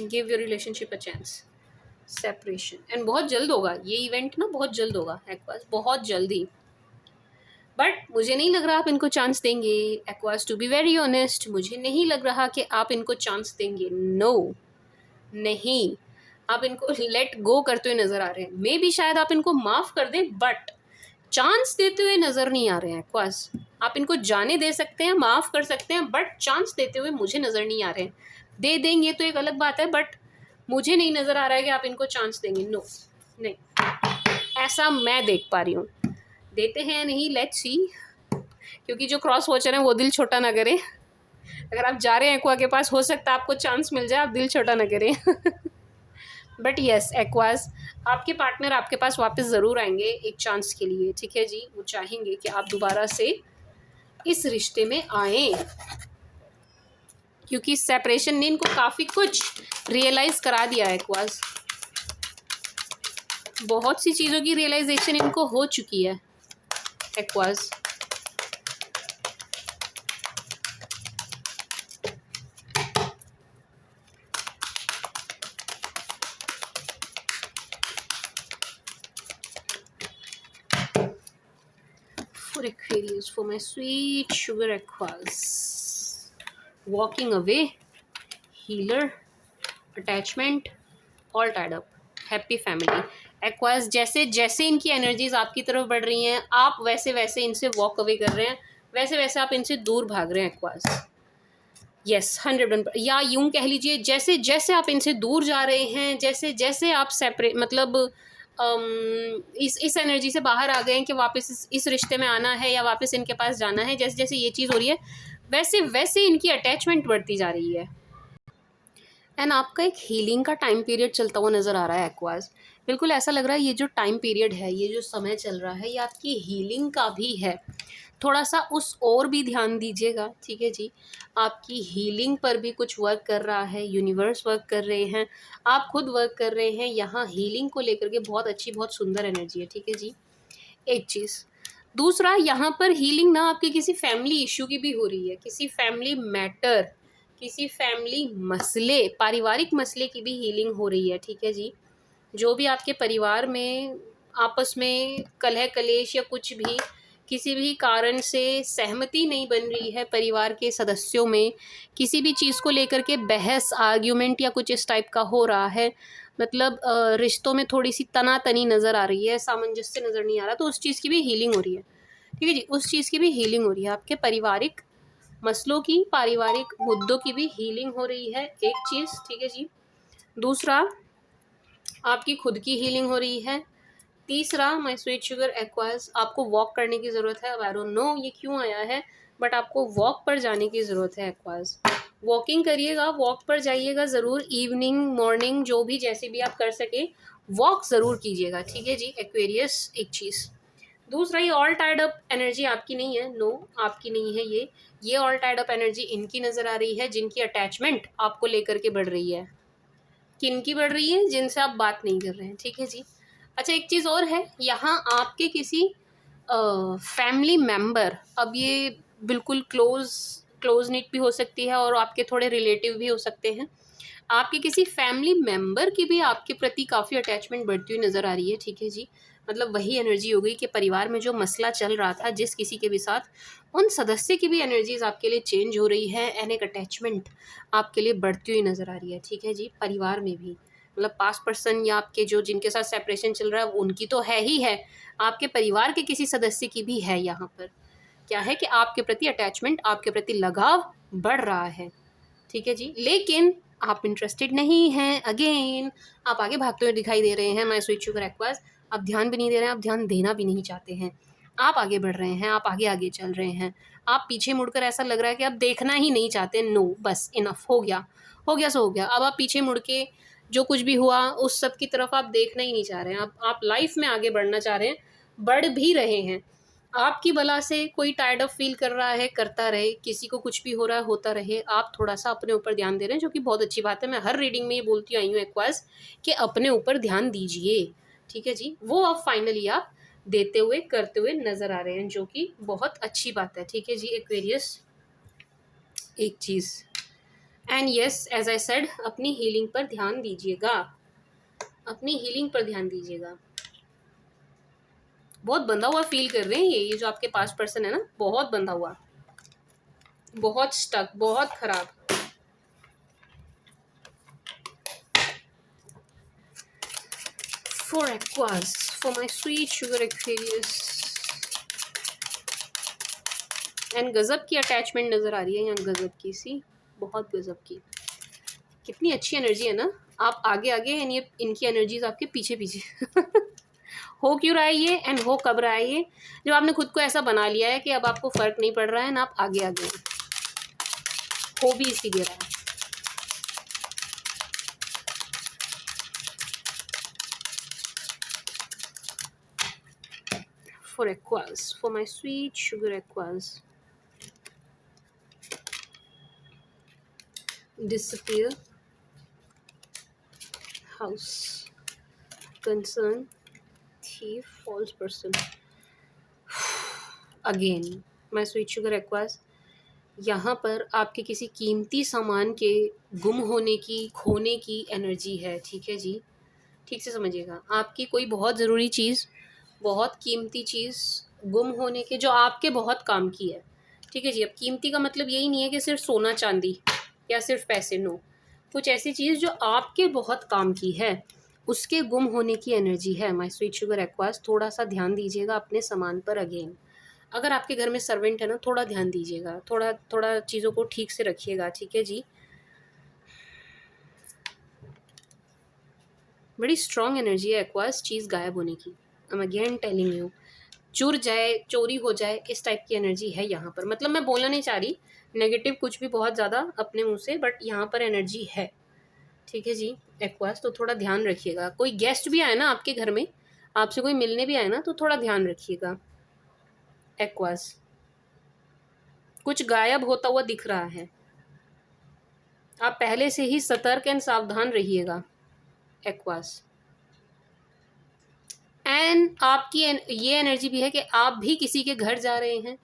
Give your relationship a chance, separation, and बहुत जल्द होगा ये इवेंट ना, बहुत जल्द होगा एक्वास, बहुत जल्दी। बट मुझे नहीं लग रहा आप इनको चांस देंगे Aquas, to be very honest, मुझे नहीं लग रहा कि आप इनको चांस देंगे। नो, नहीं, आप इनको लेट गो करते हुए नजर आ रहे हैं। मे भी शायद आप इनको माफ कर दें, बट चांस देते हुए नजर नहीं आ रहे हैं एक्वास। आप इनको जाने दे सकते हैं, माफ कर सकते हैं, बट चांस देते हुए मुझे नजर नहीं आ रहे हैं। दे देंगे तो एक अलग बात है, बट मुझे नहीं नजर आ रहा है कि आप इनको चांस देंगे। नो, नहीं, ऐसा मैं देख पा रही हूँ। देते हैं या नहीं, लेट्स सी, क्योंकि जो क्रॉस वॉचर है वो दिल छोटा ना करे। अगर आप जा रहे हैं एक्वा के पास, हो सकता है आपको चांस मिल जाए, आप दिल छोटा ना करें। बट येस एक्वास, आपके पार्टनर आपके पास वापस ज़रूर आएंगे एक चांस के लिए, ठीक है जी। वो चाहेंगे कि आप दोबारा से इस रिश्ते में आए, क्योंकि सेपरेशन ने इनको काफ़ी कुछ रियलाइज़ करा दिया है एक्वास। बहुत सी चीज़ों की रियलाइजेशन इनको हो चुकी है aqueous. For Aquarius, for my sweet sugar Aquas, walking away, healer, attachment, all tied up, happy family. Aqueous, जैसे जैसे इनकी एनर्जीज आपकी तरफ बढ़ रही हैं, आप वैसे वैसे इनसे वॉक अवे कर रहे हैं, वैसे वैसे आप इनसे दूर भाग रहे हैं एक्वास। यस, 100, या यूं कह लीजिए, जैसे जैसे आप इनसे दूर जा रहे हैं, जैसे जैसे आप सेपरेट मतलब इस एनर्जी से बाहर आ गए हैं कि वापस इस रिश्ते में आना है या वापस इनके पास जाना है, जैसे जैसे ये चीज़ हो रही है वैसे वैसे इनकी अटैचमेंट बढ़ती जा रही है। एंड आपका एक हीलिंग का टाइम पीरियड चलता हुआ नज़र आ रहा है एक्वास। बिल्कुल ऐसा लग रहा है ये जो टाइम पीरियड है, ये जो समय चल रहा है, ये आपकी हीलिंग का भी है। थोड़ा सा उस और भी ध्यान दीजिएगा, ठीक है जी। आपकी हीलिंग पर भी कुछ वर्क कर रहा है, यूनिवर्स वर्क कर रहे हैं, आप खुद वर्क कर रहे हैं। यहाँ हीलिंग को लेकर के बहुत अच्छी, बहुत सुंदर एनर्जी है, ठीक है जी। एक चीज़, दूसरा, यहाँ पर हीलिंग ना आपकी किसी फैमिली इशू की भी हो रही है, किसी फैमिली मैटर, किसी फैमिली मसले, पारिवारिक मसले की भी हीलिंग हो रही है, ठीक है जी। जो भी आपके परिवार में आपस में कलह कलेश या कुछ भी किसी भी कारण से सहमति नहीं बन रही है परिवार के सदस्यों में, किसी भी चीज़ को लेकर के बहस, आर्ग्यूमेंट या कुछ इस टाइप का हो रहा है, मतलब रिश्तों में थोड़ी सी तनातनी नज़र आ रही है, सामंजस्य नज़र नहीं आ रहा, तो उस चीज़ की भी हीलिंग हो रही है, ठीक है जी। उस चीज़ की भी हीलिंग हो रही है, आपके पारिवारिक मसलों की, पारिवारिक मुद्दों की भी हीलिंग हो रही है, एक चीज़, ठीक है जी। दूसरा, आपकी खुद की हीलिंग हो रही है। तीसरा, माय स्वीट शुगर एक्वास, आपको वॉक करने की ज़रूरत है। अब आई डोंट नो ये क्यों आया है, बट आपको वॉक पर जाने की ज़रूरत है एक्वास। वॉकिंग करिएगा, वॉक पर जाइएगा ज़रूर, इवनिंग मॉर्निंग जो भी जैसे भी आप कर सके वॉक ज़रूर कीजिएगा, ठीक है जी एक्वेरियस। एक चीज़, दूसरा, ये ऑल टाइड अप एनर्जी आपकी नहीं है, नो आपकी नहीं है ये ऑल टाइड अप एनर्जी इनकी नज़र आ रही है, जिनकी अटैचमेंट आपको लेकर के बढ़ रही है। किन की बढ़ रही है? जिनसे आप बात नहीं कर रहे हैं, ठीक है जी। अच्छा, एक चीज़ और है, यहाँ आपके किसी फैमिली मेम्बर, अब ये बिल्कुल क्लोज निट भी हो सकती है और आपके थोड़े रिलेटिव भी हो सकते हैं, आपके किसी फैमिली मेम्बर की भी आपके प्रति काफ़ी अटैचमेंट बढ़ती हुई नज़र आ रही है, ठीक है जी। मतलब वही एनर्जी हो गई कि परिवार में जो मसला चल रहा था जिस किसी के भी साथ, उन सदस्य की भी एनर्जीज आपके लिए चेंज हो रही है एंड एक अटैचमेंट आपके लिए बढ़ती हुई नज़र आ रही है। ठीक है जी, परिवार में भी मतलब पास्ट पर्सन या आपके जो जिनके साथ सेपरेशन चल रहा है उनकी तो है ही है, आपके परिवार के किसी सदस्य की भी है। यहाँ पर क्या है कि आपके प्रति अटैचमेंट, आपके प्रति लगाव बढ़ रहा है। ठीक है जी, लेकिन आप इंटरेस्टेड नहीं हैं। अगेन आप आगे भागते हुए दिखाई दे रहे हैं माय स्वीट शुगर एक्वास। आप ध्यान भी नहीं दे रहे हैं, आप ध्यान देना भी नहीं चाहते हैं। आप आगे बढ़ रहे हैं, आप आगे आगे चल रहे हैं। आप पीछे मुड़कर ऐसा लग रहा है कि आप देखना ही नहीं चाहते। नो, बस इनफ, हो गया, हो गया सो हो गया। अब आप पीछे मुड़ के जो कुछ भी हुआ उस सब की तरफ आप देखना ही नहीं चाह रहे हैं। आप लाइफ में आगे बढ़ना चाह रहे हैं, बढ़ भी रहे हैं। आपकी बला से कोई टायर्ड अप फील कर रहा है, करता रहे, किसी को कुछ भी हो रहा है होता रहे। आप थोड़ा सा अपने ऊपर ध्यान दे रहे हैं, जो कि बहुत अच्छी बात है। मैं हर रीडिंग में ये बोलती आई हूँ एक्वास कि अपने ऊपर ध्यान दीजिए। ठीक है जी, वो अब फाइनली आप देते हुए करते हुए नजर आ रहे हैं, जो कि बहुत अच्छी बात है। ठीक है जी एक्वेरियस, एक चीज़ and yes as I said, अपनी हीलिंग पर ध्यान दीजिएगा, अपनी हीलिंग पर ध्यान दीजिएगा। बहुत बंधा हुआ फील कर रहे हैं ये जो आपके पास पर्सन है ना, बहुत बंधा हुआ, बहुत स्टक, बहुत खराब। For aqueous, for my sweet sugar Aquarius, and गजब की अटैचमेंट नजर आ रही है यहाँ, गजब की सी, बहुत गजब की। कितनी अच्छी एनर्जी है ना। आप आगे आगे एंड ये इनकी एनर्जीज आपके पीछे पीछे हो क्यों रहा है ये एंड हो कब रहा है ये, जब आपने खुद को ऐसा बना लिया है कि अब आपको फर्क नहीं पड़ रहा है ना, आप आगे आगे हो भी इसीलिए रहा है। For Aquas, for my sweet sugar Aquas, disappear, house, concern, thief, false person. Again, my sweet sugar Aquas, यहाँ पर आपके किसी कीमती सामान के गुम होने की, खोने की एनर्जी है। ठीक है जी, ठीक से समझिएगा। आपकी कोई बहुत ज़रूरी चीज़, बहुत कीमती चीज़ गुम होने के, जो आपके बहुत काम की है। ठीक है जी, अब कीमती का मतलब यही नहीं है कि सिर्फ सोना चांदी या सिर्फ पैसे, नो, कुछ ऐसी चीज़ जो आपके बहुत काम की है, उसके गुम होने की एनर्जी है। माय स्वीट शुगर एक्वास, थोड़ा सा ध्यान दीजिएगा अपने सामान पर। अगेन, अगर आपके घर में सर्वेंट है ना, थोड़ा ध्यान दीजिएगा, थोड़ा थोड़ा चीज़ों को ठीक से रखिएगा। ठीक है जी, बड़ी स्ट्रॉन्ग एनर्जी है एक्वास चीज़ गायब होने की। I am again telling you, चुर जाए, चोरी हो जाए, इस टाइप की एनर्जी है यहाँ पर। मतलब मैं बोलना नहीं चाह रही नेगेटिव कुछ भी बहुत ज़्यादा अपने मुंह से, बट यहाँ पर एनर्जी है। ठीक है जी एक्वास, तो थोड़ा ध्यान रखिएगा। कोई गेस्ट भी आए ना आपके घर में, आपसे कोई मिलने भी आए ना, तो थोड़ा ध्यान रखिएगा एक्वास। कुछ गायब होता हुआ दिख रहा है, आप पहले से ही सतर्क एंड सावधान रहिएगा एक्वास। एंड आपकी ये एनर्जी भी है कि आप भी किसी के घर जा रहे हैं,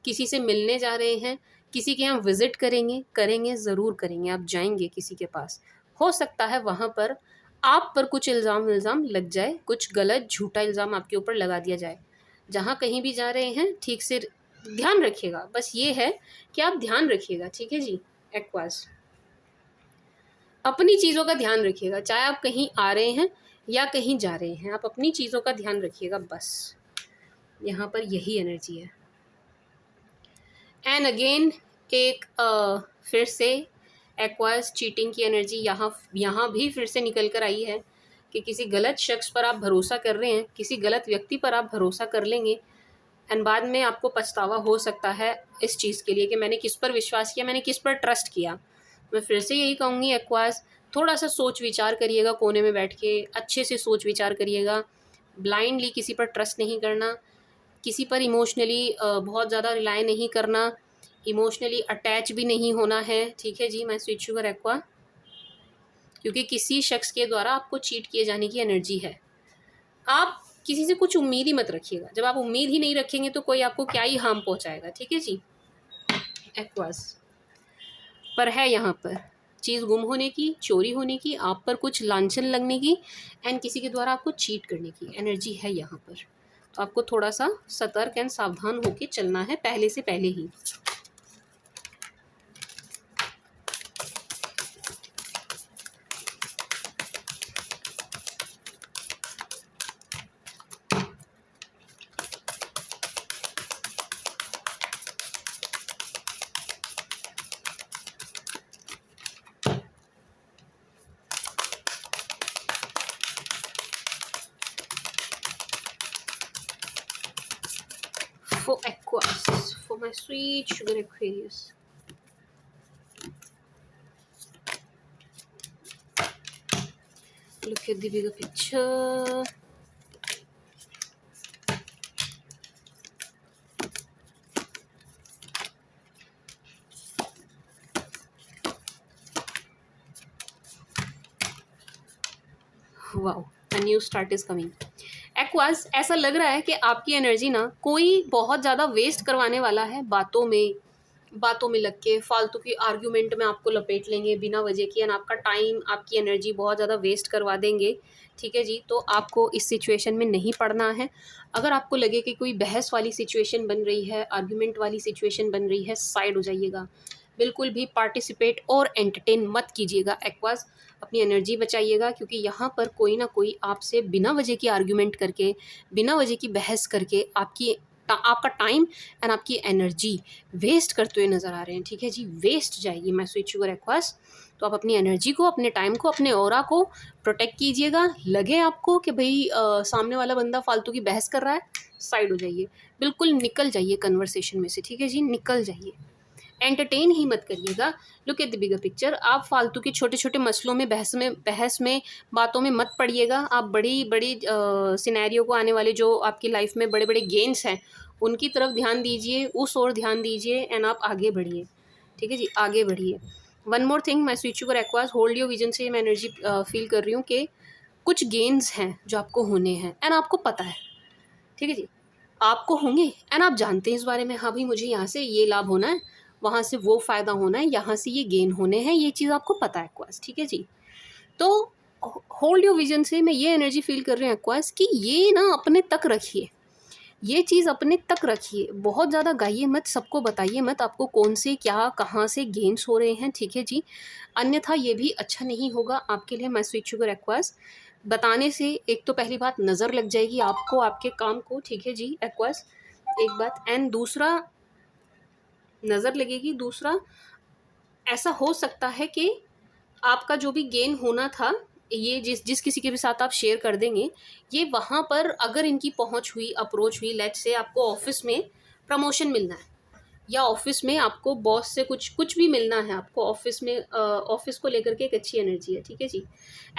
किसी से मिलने जा रहे हैं, किसी के यहाँ विजिट करेंगे, करेंगे, ज़रूर करेंगे। आप जाएंगे किसी के पास, हो सकता है वहाँ पर आप पर कुछ इल्ज़ाम लग जाए, कुछ गलत झूठा इल्ज़ाम आपके ऊपर लगा दिया जाए। जहाँ कहीं भी जा रहे हैं ठीक से ध्यान रखिएगा, बस ये है कि आप ध्यान रखिएगा। ठीक है जी एक्वास, अपनी चीज़ों का ध्यान रखिएगा, चाहे आप कहीं आ रहे हैं या कहीं जा रहे हैं, आप अपनी चीज़ों का ध्यान रखिएगा बस। यहाँ पर यही एनर्जी है। एंड अगेन एक फिर से एक्वास चीटिंग की एनर्जी यहाँ भी फिर से निकल कर आई है कि किसी गलत शख्स पर आप भरोसा कर रहे हैं, किसी गलत व्यक्ति पर आप भरोसा कर लेंगे एंड बाद में आपको पछतावा हो सकता है इस चीज़ के लिए कि मैंने किस पर विश्वास किया, मैंने किस पर ट्रस्ट किया। मैं फिर से यही कहूँगी एक्वास, थोड़ा सा सोच विचार करिएगा, कोने में बैठ के अच्छे से सोच विचार करिएगा। ब्लाइंडली किसी पर ट्रस्ट नहीं करना, किसी पर इमोशनली बहुत ज़्यादा रिलाय नहीं करना, इमोशनली अटैच भी नहीं होना है। ठीक है जी मैं स्वीट शुगर एक्वा, क्योंकि किसी शख्स के द्वारा आपको चीट किए जाने की एनर्जी है। आप किसी से कुछ उम्मीद ही मत रखिएगा, जब आप उम्मीद ही नहीं रखेंगे तो कोई आपको क्या ही हार्म पहुंचाएगा। ठीक है जी एक्वास, पर है यहाँ पर चीज़ गुम होने की, चोरी होने की, आप पर कुछ लांछन लगने की, एंड किसी के द्वारा आपको चीट करने की एनर्जी है यहाँ पर। तो आपको थोड़ा सा सतर्क एंड सावधान होकर चलना है पहले से पहले ही। For Aquarius, for my sweet sugar Aquarius. Look at the bigger picture. Wow, a new start is coming. Aqueous, ऐसा लग रहा है कि आपकी एनर्जी ना कोई बहुत ज़्यादा वेस्ट करवाने वाला है, बातों में लग के फालतू की आर्ग्यूमेंट में आपको लपेट लेंगे बिना वजह की, एंड आपका टाइम, आपकी एनर्जी बहुत ज़्यादा वेस्ट करवा देंगे। ठीक है जी, तो आपको इस सिचुएशन में नहीं पड़ना है। अगर आपको लगे कि कोई बहस वाली सिचुएशन बन रही है, आर्ग्यूमेंट वाली सिचुएशन बन रही है, साइड हो जाइएगा। बिल्कुल भी पार्टिसिपेट और एंटरटेन मत कीजिएगा एक्वास। अपनी एनर्जी बचाइएगा, क्योंकि यहाँ पर कोई ना कोई आपसे बिना वजह की आर्ग्यूमेंट करके, बिना वजह की बहस करके आपका टाइम एंड आपकी एनर्जी वेस्ट करते हुए नज़र आ रहे हैं। ठीक है जी, वेस्ट जाएगी मैं स्वीट शुगर एक्वास। तो आप अपनी एनर्जी को, अपने टाइम को, अपने ऑरा को प्रोटेक्ट कीजिएगा। लगे आपको कि भाई सामने वाला बंदा फालतू की बहस कर रहा है, साइड हो जाइए, बिल्कुल निकल जाइए कन्वर्सेशन में से। ठीक है जी, निकल जाइए, एंटरटेन ही मत करिएगा। Look at the bigger picture. आप फालतू के छोटे छोटे मसलों में, बहस में बातों में मत पड़िएगा। आप बड़ी बड़ी सिनेरियो को आने वाले जो आपकी लाइफ में बड़े बड़े गेन्स हैं, उनकी तरफ ध्यान दीजिए, उस ओर ध्यान दीजिए, एंड आप आगे बढ़िए। ठीक है जी, आगे बढ़िए। वन मोर थिंग, मैं sweet sugar aqueous hold your vision से मैं एनर्जी फील कर रही हूँ कि कुछ गेन्स हैं जो आपको होने हैं, एंड आपको पता है। ठीक है जी, आपको होंगे, एंड आप जानते हैं इस बारे में, हाँ भाई मुझे यहाँ से ये लाभ होना है, वहाँ से वो फ़ायदा होना है, यहाँ से ये गेन होने हैं, ये चीज़ आपको पता है एक्वास। ठीक है जी, तो होल्ड योर विजन से मैं ये एनर्जी फील कर रही हूँ एक्वास कि ये ना अपने तक रखिए, ये चीज़ अपने तक रखिए, बहुत ज़्यादा गाइए मत, सबको बताइए मत आपको कौन से क्या कहाँ से गेन्स हो रहे हैं। ठीक है जी, अन्यथा ये भी अच्छा नहीं होगा आपके लिए। मैं स्वीट शुगर एक्वास बताने से एक तो पहली बात नज़र लग जाएगी आपको, आपके काम को। ठीक है जी एक्वास, एक बात, एंड दूसरा नज़र लगेगी, दूसरा ऐसा हो सकता है कि आपका जो भी गेन होना था, ये जिस किसी के भी साथ आप शेयर कर देंगे, ये वहाँ पर अगर इनकी पहुँच हुई, अप्रोच हुई, लेट्स से आपको ऑफिस में प्रमोशन मिलना है, या ऑफिस में आपको बॉस से कुछ भी मिलना है, आपको ऑफिस में ऑफिस को लेकर के एक अच्छी एनर्जी है। ठीक है जी,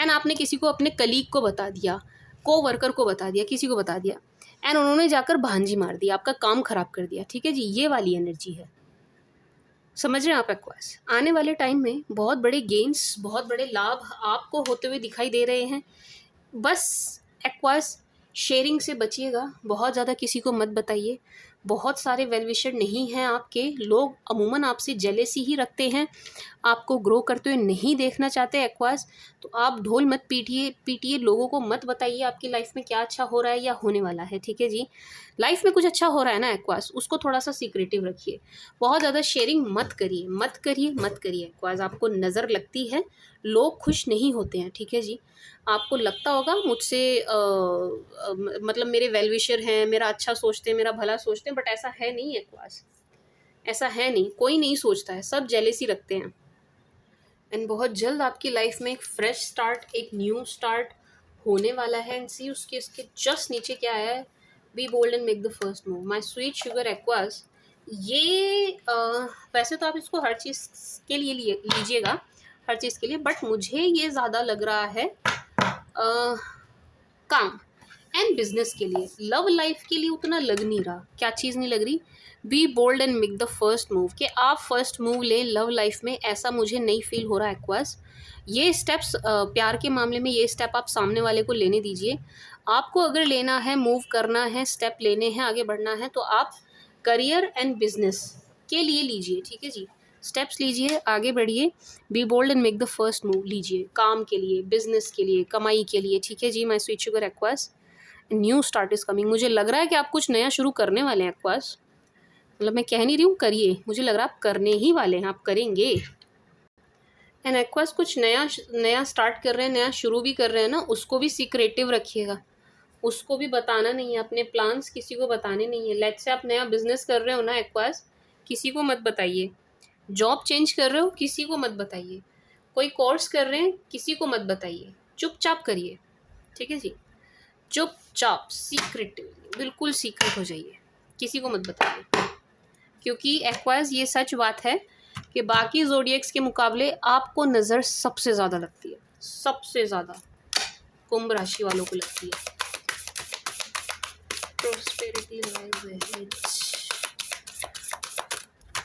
एंड आपने किसी को, अपने कलीग को बता दिया, को वर्कर को बता दिया, किसी को बता दिया, एंड उन्होंने जाकर भांजी मार दी, आपका काम खराब कर दिया। ठीक है जी, ये वाली एनर्जी है। समझ रहे हैं आप एक्वास, आने वाले टाइम में बहुत बड़े गेन्स, बहुत बड़े लाभ आपको होते हुए दिखाई दे रहे हैं। बस एक्वास शेयरिंग से बचिएगा, बहुत ज़्यादा किसी को मत बताइए। बहुत सारे वेल विशर नहीं हैं आपके, लोग अमूमन आपसे जेलेसी ही रखते हैं, आपको ग्रो करते हुए नहीं देखना चाहते एक्वास। तो आप ढोल मत पीटिए, लोगों को मत बताइए आपकी लाइफ में क्या अच्छा हो रहा है या होने वाला है। ठीक है जी, लाइफ में कुछ अच्छा हो रहा है ना एक्वास, उसको थोड़ा सा सीक्रेटिव रखिए, बहुत ज़्यादा शेयरिंग मत करिए एक्वास। आपको नज़र लगती है, लोग खुश नहीं होते हैं। ठीक है जी, आपको लगता होगा मुझसे मतलब मेरे वेल विशर हैं, मेरा अच्छा सोचते हैं, मेरा भला सोचते हैं, बट ऐसा है नहीं एक्वास, ऐसा है नहीं, कोई नहीं सोचता है, सब जेलेसी रखते हैं। एंड बहुत जल्द आपकी लाइफ में एक फ्रेश स्टार्ट, एक न्यू स्टार्ट होने वाला है। एंड सी उसके जस्ट नीचे क्या है, be bold and make the first move. My sweet sugar Aquas, ये वैसे तो आप इसको हर चीज़ के लिए लीजिएगा, हर चीज़ के लिए, बट मुझे ये ज़्यादा लग रहा है काम एंड बिजनेस के लिए। लव लाइफ के लिए उतना लग नहीं रहा। क्या चीज़ नहीं लग रही? Be bold and make the first move, कि आप फर्स्ट मूव लें लव लाइफ में, ऐसा मुझे नहीं फील हो रहा एक्वास। ये स्टेप्स प्यार के मामले में, ये स्टेप आप सामने वाले को लेने दीजिए। आपको अगर लेना है, मूव करना है, स्टेप लेने हैं, आगे बढ़ना है, तो आप करियर एंड बिजनेस के लिए लीजिए। ठीक है जी, स्टेप्स लीजिए, आगे बढ़िए, be bold and make the first move लीजिए, काम के लिए, बिजनेस के लिए, कमाई के लिए, ठीक है जी। My sweet sugar Aquarius, new start is coming. मुझे लग रहा है कि आप कुछ नया शुरू करने वाले हैं एक्वास, मतलब मैं कह नहीं रही हूँ करिए, मुझे लग रहा है आप करने ही वाले हैं, आप करेंगे। एंड एक्वास कुछ नया नया स्टार्ट कर रहे हैं, नया शुरू भी कर रहे हैं ना, उसको भी सीक्रेटिव रखिएगा, उसको भी बताना नहीं है, अपने प्लान्स किसी को बताने नहीं है। लेट्स से आप नया बिजनेस कर रहे हो ना एक्वास, किसी को मत बताइए। जॉब चेंज कर रहे हो, किसी को मत बताइए। कोई कोर्स कर रहे हैं, किसी को मत बताइए, चुपचाप करिए, ठीक है जी। चुपचाप सीक्रेटिव, बिल्कुल सीक्रेट हो जाइए, किसी को मत बताइए। क्योंकि एक्वास ये सच बात है कि बाकी ज़ोडिएक्स के मुकाबले आपको नज़र सबसे ज़्यादा लगती है, सबसे ज़्यादा कुंभ राशि वालों को लगती है। प्रोस्पेरिटी लाइज अहेड,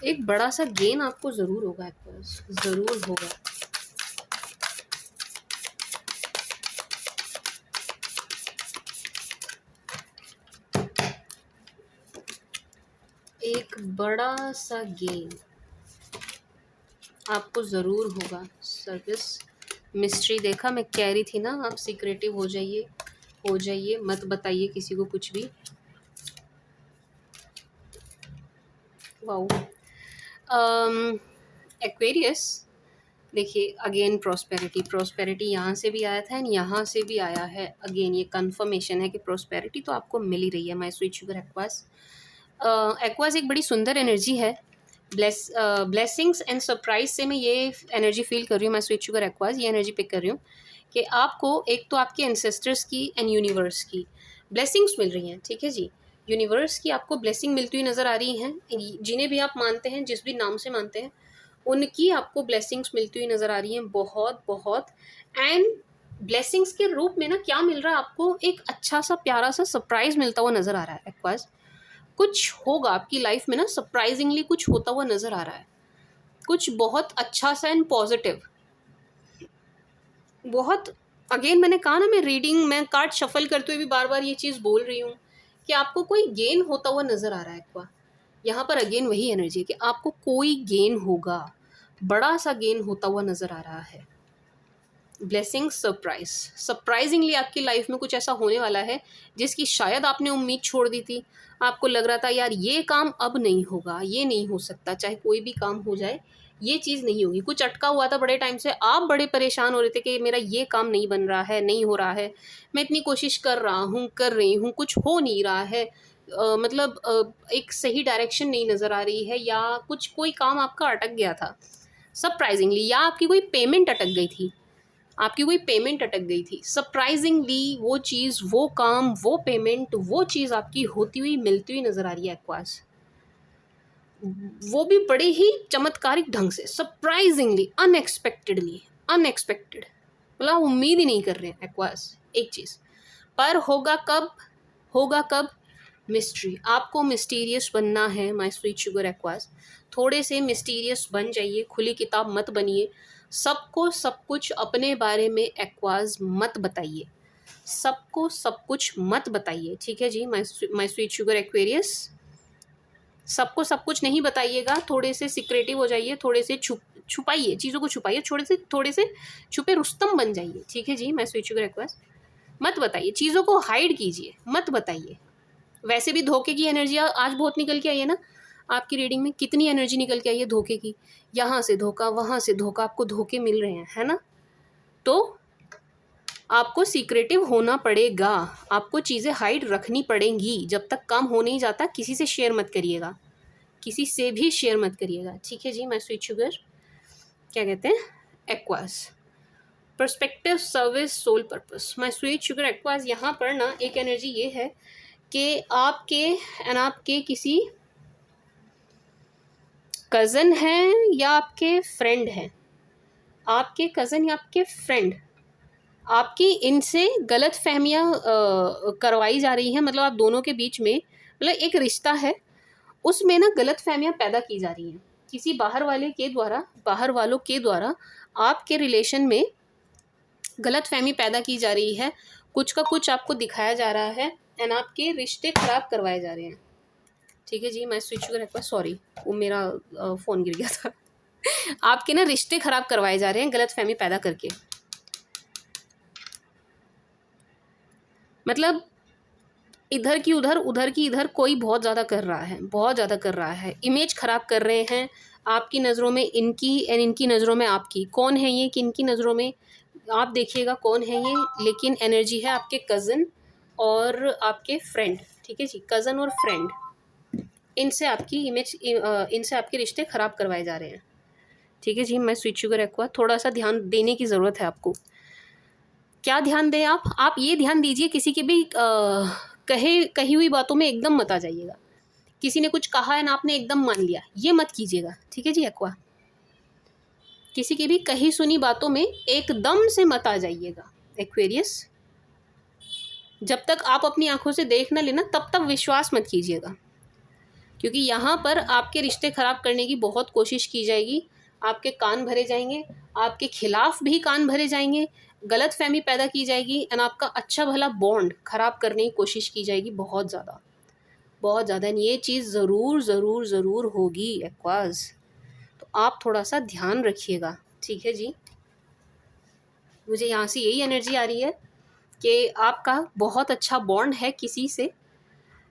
एक बड़ा सा गेन आपको ज़रूर होगा एक्वास, ज़रूर होगा। एक बड़ा सा गेन आपको ज़रूर होगा। सर्विस मिस्ट्री देखा, मैं कह रही थी ना, आप सीक्रेटिव हो जाइए, हो जाइए, मत बताइए किसी को कुछ भी। वाओ। एक्वेरियस, देखिए अगेन प्रोस्पेरिटी, प्रोस्पेरिटी यहाँ से भी आया था एंड यहाँ से भी आया है। अगेन ये कंफर्मेशन है कि प्रोस्पेरिटी तो आपको मिल ही रही है my sweet sugar aqueous. Aqueous एक बड़ी सुंदर एनर्जी है, ब्लेसिंग्स एंड सरप्राइज से मैं ये एनर्जी फील कर रही हूँ माय स्वीट शुगर एक्वास, ये एनर्जी पिक कर रही हूँ कि आपको एक तो आपके एंसेस्टर्स की एंड यूनिवर्स की ब्लेसिंग्स मिल रही हैं, ठीक है जी। यूनिवर्स की आपको ब्लेसिंग मिलती हुई नज़र आ रही हैं, जिन्हें भी आप मानते हैं, जिस भी नाम से मानते हैं, उनकी आपको ब्लेसिंग्स मिलती हुई नज़र आ रही हैं, बहुत बहुत। एंड ब्लेसिंग्स के रूप में ना क्या मिल रहा है आपको, एक अच्छा सा प्यारा सा सरप्राइज मिलता हुआ नज़र आ रहा है एक्वास। कुछ होगा आपकी लाइफ में ना, सरप्राइजिंगली कुछ होता हुआ नज़र आ रहा है, कुछ बहुत अच्छा सा एंड पॉजिटिव, बहुत। अगेन मैंने कहा ना, मैं कार्ड शफल करते हुए भी बार बार ये चीज़ बोल रही हूँ कि आपको कोई गेन होता हुआ नज़र आ रहा है एक्वा। यहाँ पर अगेन वही एनर्जी है कि आपको कोई गेन होगा, बड़ा सा गेन होता हुआ नज़र आ रहा है। ब्लेसिंग, सरप्राइज, सरप्राइजिंगली आपकी लाइफ में कुछ ऐसा होने वाला है जिसकी शायद आपने उम्मीद छोड़ दी थी। आपको लग रहा था यार ये काम अब नहीं होगा, ये नहीं हो सकता, चाहे कोई भी काम हो जाए ये चीज़ नहीं होगी। कुछ अटका हुआ था बड़े टाइम से, आप बड़े परेशान हो रहे थे कि मेरा ये काम नहीं बन रहा है, नहीं हो रहा है, मैं इतनी कोशिश कर रहा हूँ, कर रही हूँ, कुछ हो नहीं रहा है, एक सही डायरेक्शन नहीं नज़र आ रही है, या कुछ कोई काम आपका अटक गया था सरप्राइजिंगली, या आपकी कोई पेमेंट अटक गई थी, आपकी कोई पेमेंट अटक गई थी, सरप्राइजिंगली वो चीज़, वो काम, वो पेमेंट, वो चीज़ आपकी होती हुई मिलती हुई नज़र आ रही है एक्वास। वो भी बड़े ही चमत्कारिक ढंग से, सरप्राइजिंगली, अनएक्सपेक्टेडली, अनएक्सपेक्टेड, मतलब उम्मीद ही नहीं कर रहे हैं एक्वास एक चीज़। पर होगा कब, होगा कब, मिस्ट्री। आपको मिस्टीरियस बनना है माय स्वीट शुगर एक्वास, थोड़े से मिस्टीरियस बन जाइए, खुली किताब मत बनिए, सबको सब कुछ अपने बारे में एक्वास मत बताइए, सबको सब कुछ मत बताइए, ठीक है जी। माय स्वीट शुगर एक्वेरियस, सबको सब कुछ नहीं बताइएगा, थोड़े से सिक्रेटिव हो जाइए, थोड़े से छुपाइए, चीज़ों को छुपाइए, थोड़े से छुपे रुस्तम बन जाइए, ठीक है जी। माय स्वीट शुगर एक्वास, मत बताइए, चीज़ों को हाइड कीजिए, मत बताइए। वैसे भी धोखे की एनर्जी आज बहुत निकल के आई है ना, आपकी रीडिंग में कितनी एनर्जी निकल के आई है धोखे की, यहाँ से धोखा, वहाँ से धोखा, आपको धोखे मिल रहे हैं, है ना। तो आपको सीक्रेटिव होना पड़ेगा, आपको चीज़ें हाइड रखनी पड़ेंगी, जब तक काम हो नहीं जाता किसी से शेयर मत करिएगा, किसी से भी शेयर मत करिएगा, ठीक है जी। माय स्वीट शुगर क्या कहते हैं Aquas, perspective, service, soul purpose. My sweet sugar Aquas, यहाँ पर ना एक एनर्जी ये है कि आपके किसी कज़न हैं या आपके फ्रेंड हैं, आपके कज़न या आपके फ्रेंड, आपकी इनसे गलत फहमियाँ करवाई जा रही हैं, मतलब आप दोनों के बीच में, मतलब एक रिश्ता है उसमें ना गलत फहमियाँ पैदा की जा रही हैं किसी बाहर वालों के द्वारा आपके रिलेशन में गलत फहमी पैदा की जा रही है, कुछ का कुछ आपको दिखाया जा रहा है एंड आपके रिश्ते खराब करवाए जा रहे हैं, ठीक है जी। मैं स्विच शुगर एक्वा, सॉरी वो मेरा फ़ोन गिर गया था। आपके ना रिश्ते खराब करवाए जा रहे हैं गलतफहमी पैदा करके। मतलब इधर की उधर, उधर की इधर, कोई बहुत ज़्यादा कर रहा है, बहुत ज़्यादा कर रहा है। इमेज ख़राब कर रहे हैं आपकी नज़रों में इनकी एंड इनकी नज़रों में आपकी। कौन है ये कि इनकी नज़रों में आप देखिएगा कौन है ये, लेकिन एनर्जी है आपके कज़न और आपके फ्रेंड। ठीक है जी, कज़न और फ्रेंड, इनसे आपकी इमेज, इनसे आपके रिश्ते ख़राब करवाए जा रहे हैं। ठीक है जी, मैं स्वीट शुगर एक्वा, थोड़ा सा ध्यान देने की ज़रूरत है आपको। क्या ध्यान दें आप ये ध्यान दीजिए, किसी के भी कही हुई बातों में एकदम मत आ जाइएगा। किसी ने कुछ कहा है ना, आपने एकदम मान लिया, ये मत कीजिएगा। ठीक है जी एक्वा, किसी की भी कही सुनी बातों में एकदम से मत आ जाइएगा एक्वेरियस। जब तक आप अपनी आंखों से देख ना लेना तब तक विश्वास मत कीजिएगा, क्योंकि यहाँ पर आपके रिश्ते ख़राब करने की बहुत कोशिश की जाएगी। आपके कान भरे जाएंगे, आपके खिलाफ भी कान भरे जाएंगे, गलत फहमी पैदा की जाएगी एंड आपका अच्छा भला बॉन्ड ख़राब करने की कोशिश की जाएगी बहुत ज़्यादा, बहुत ज़्यादा। एंड ये चीज़ ज़रूर ज़रूर ज़रूर होगी एक्वाज, तो आप थोड़ा सा ध्यान रखिएगा। ठीक है जी, मुझे यहाँ से यही एनर्जी आ रही है कि आपका बहुत अच्छा बॉन्ड है किसी से,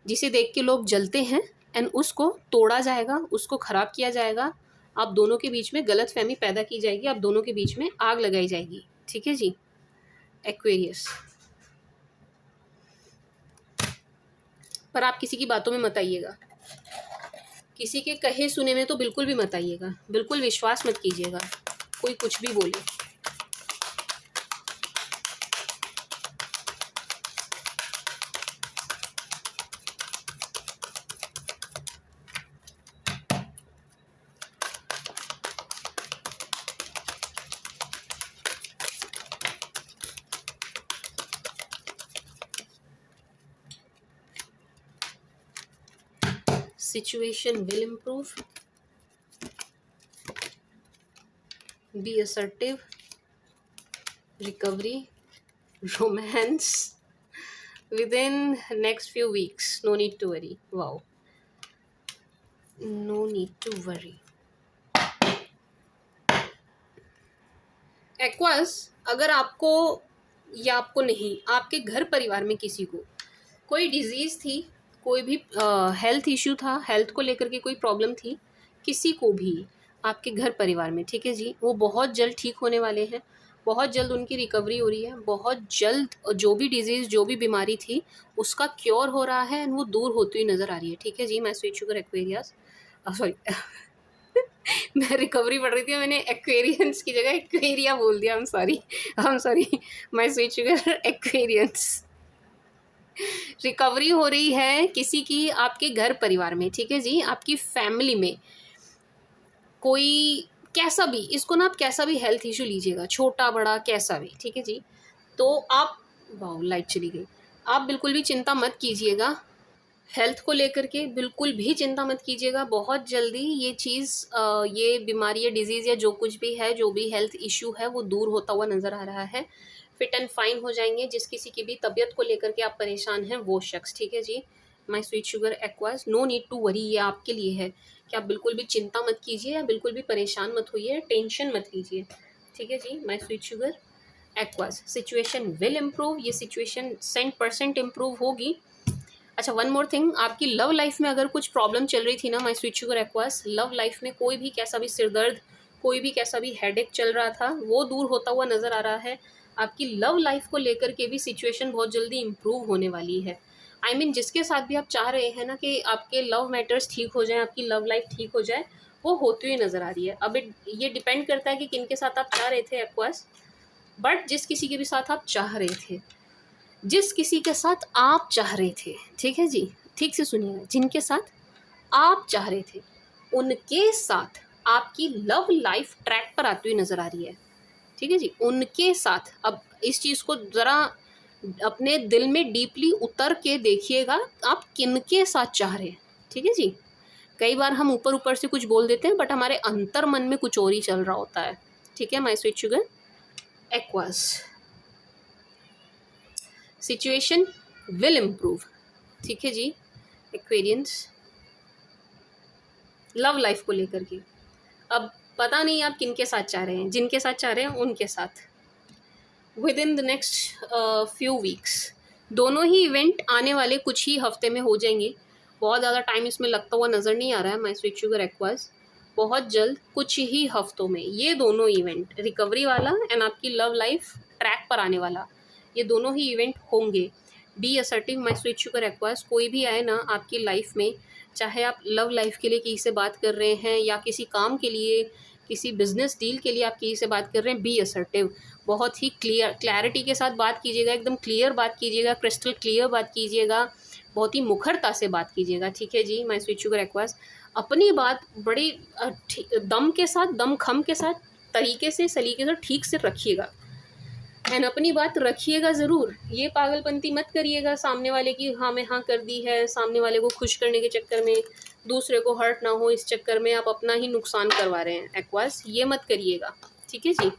जिसे देख के लोग जलते हैं एंड उसको तोड़ा जाएगा, उसको ख़राब किया जाएगा। आप दोनों के बीच में गलतफहमी पैदा की जाएगी, आप दोनों के बीच में आग लगाई जाएगी। ठीक है जी एक्वेरियस, पर आप किसी की बातों में मत आइएगा, किसी के कहे सुने में तो बिल्कुल भी मत आइएगा, बिल्कुल विश्वास मत कीजिएगा कोई कुछ भी बोले। Situation will improve. Be assertive. Recovery. Romance. Within next few weeks. No need to worry. Wow. No need to worry. Aqueous, अगर आपको या आपको नहीं, आपके घर परिवार में किसी को कोई डिजीज़ थी, कोई भी हेल्थ इश्यू था, हेल्थ को लेकर के कोई प्रॉब्लम थी, किसी को भी आपके घर परिवार में, ठीक है जी, वो बहुत जल्द ठीक होने वाले हैं, बहुत जल्द उनकी रिकवरी हो रही है, बहुत जल्द जो भी डिजीज़, जो भी बीमारी थी उसका क्योर हो रहा है एंड वो दूर होती हुई नज़र आ रही है। ठीक है जी, मैं स्वीट शुगर एक्वेरियस, सॉरी मैं रिकवरी पढ़ रही थी, मैंने एक्वेरियंस की जगह एक्वेरिया बोल दिया। I am sorry my sweet sugar Aquarians. Recovery हो रही है किसी की आपके घर परिवार में। ठीक है जी, आपकी फैमिली में कोई कैसा भी, इसको ना आप कैसा भी हेल्थ इशू लीजिएगा, छोटा बड़ा कैसा भी, ठीक है जी, तो आप, वाह लाइट चली गई, आप बिल्कुल भी चिंता मत कीजिएगा हेल्थ को लेकर के, बिल्कुल भी चिंता मत कीजिएगा। बहुत जल्दी ये चीज़, ये बीमारी या डिजीज़ या जो कुछ भी है, जो भी हेल्थ इशू है वो दूर होता हुआ नज़र आ रहा है, फिट एंड फाइन हो जाएंगे। जिस किसी की भी तबीयत को लेकर के आप परेशान हैं वो शख्स, ठीक है जी, my sweet sugar Aquarius, no need to worry, ये आपके लिए है कि आप बिल्कुल भी चिंता मत कीजिए या बिल्कुल भी परेशान मत होइए, टेंशन मत लीजिए। ठीक है जी, my sweet sugar Aquarius, situation will improve, ये सिचुएशन 100% इम्प्रूव होगी। अच्छा, वन मोर थिंग, आपकी लव लाइफ में अगर कुछ प्रॉब्लम चल रही थी ना my sweet sugar Aquarius, love life में कोई भी कैसा भी सिरदर्द, कोई भी कैसा भी हेडेक चल रहा था, वो दूर होता हुआ नज़र आ रहा है। आपकी लव लाइफ को लेकर के भी सिचुएशन बहुत जल्दी इम्प्रूव होने वाली है। आई मीन जिसके साथ भी आप चाह रहे हैं ना कि आपके लव मैटर्स ठीक हो जाएं, आपकी लव लाइफ ठीक हो जाए, वो होती हुई नज़र आ रही है। अब ये डिपेंड करता है कि किन के साथ आप चाह रहे थे एक्वास, बट जिस किसी के भी साथ आप चाह रहे थे, जिस किसी के साथ आप चाह रहे थे, ठीक है जी, ठीक से सुनिएगा, जिनके साथ आप चाह रहे थे उनके साथ आपकी लव लाइफ ट्रैक पर आती हुई नज़र आ रही है। ठीक है जी, उनके साथ। अब इस चीज़ को ज़रा अपने दिल में डीपली उतर के देखिएगा, आप किनके साथ चाह रहे हैं। ठीक है जी, कई बार हम ऊपर ऊपर से कुछ बोल देते हैं बट हमारे अंतर मन में कुछ और ही चल रहा होता है। ठीक है my sweet sugar Aquarius, situation will improve. ठीक है जी एक्वेरियंस, लव लाइफ को लेकर के अब पता नहीं आप किन के साथ चाह रहे हैं, जिनके साथ चाह रहे हैं उनके साथ with in the next few weeks. दोनों ही इवेंट आने वाले कुछ ही हफ्ते में हो जाएंगे। बहुत ज़्यादा टाइम इसमें लगता हुआ नज़र नहीं आ रहा है माय स्वीट शुगर एक्वास। बहुत जल्द कुछ ही हफ्तों में ये दोनों इवेंट, रिकवरी वाला एंड आपकी लव लाइफ ट्रैक पर आने वाला, ये दोनों ही इवेंट होंगे। Be assertive my sweet sugar Aquas. कोई भी आए ना आपकी लाइफ में, चाहे आप लव लाइफ के लिए किसी से बात कर रहे हैं या किसी काम के लिए, किसी बिजनेस डील के लिए आप किसी से बात कर रहे हैं, बी असर्टिव। बहुत ही क्लैरिटी के साथ बात कीजिएगा, एकदम क्लियर बात कीजिएगा, क्रिस्टल क्लियर बात कीजिएगा, बहुत ही मुखरता से बात कीजिएगा। ठीक है जी माय स्वीट शुगर एक्वास। अपनी बात बड़ी दम के साथ, दम खम के साथ, तरीके से, सलीके से, ठीक से रखिएगा एंड अपनी बात रखिएगा ज़रूर। ये पागलपंती मत करिएगा सामने वाले की हाँ में हाँ कर दी है, सामने वाले को खुश करने के चक्कर में, दूसरे को हर्ट ना हो इस चक्कर में आप अपना ही नुकसान करवा रहे हैं एक्वास, ये मत करिएगा। ठीक है जी।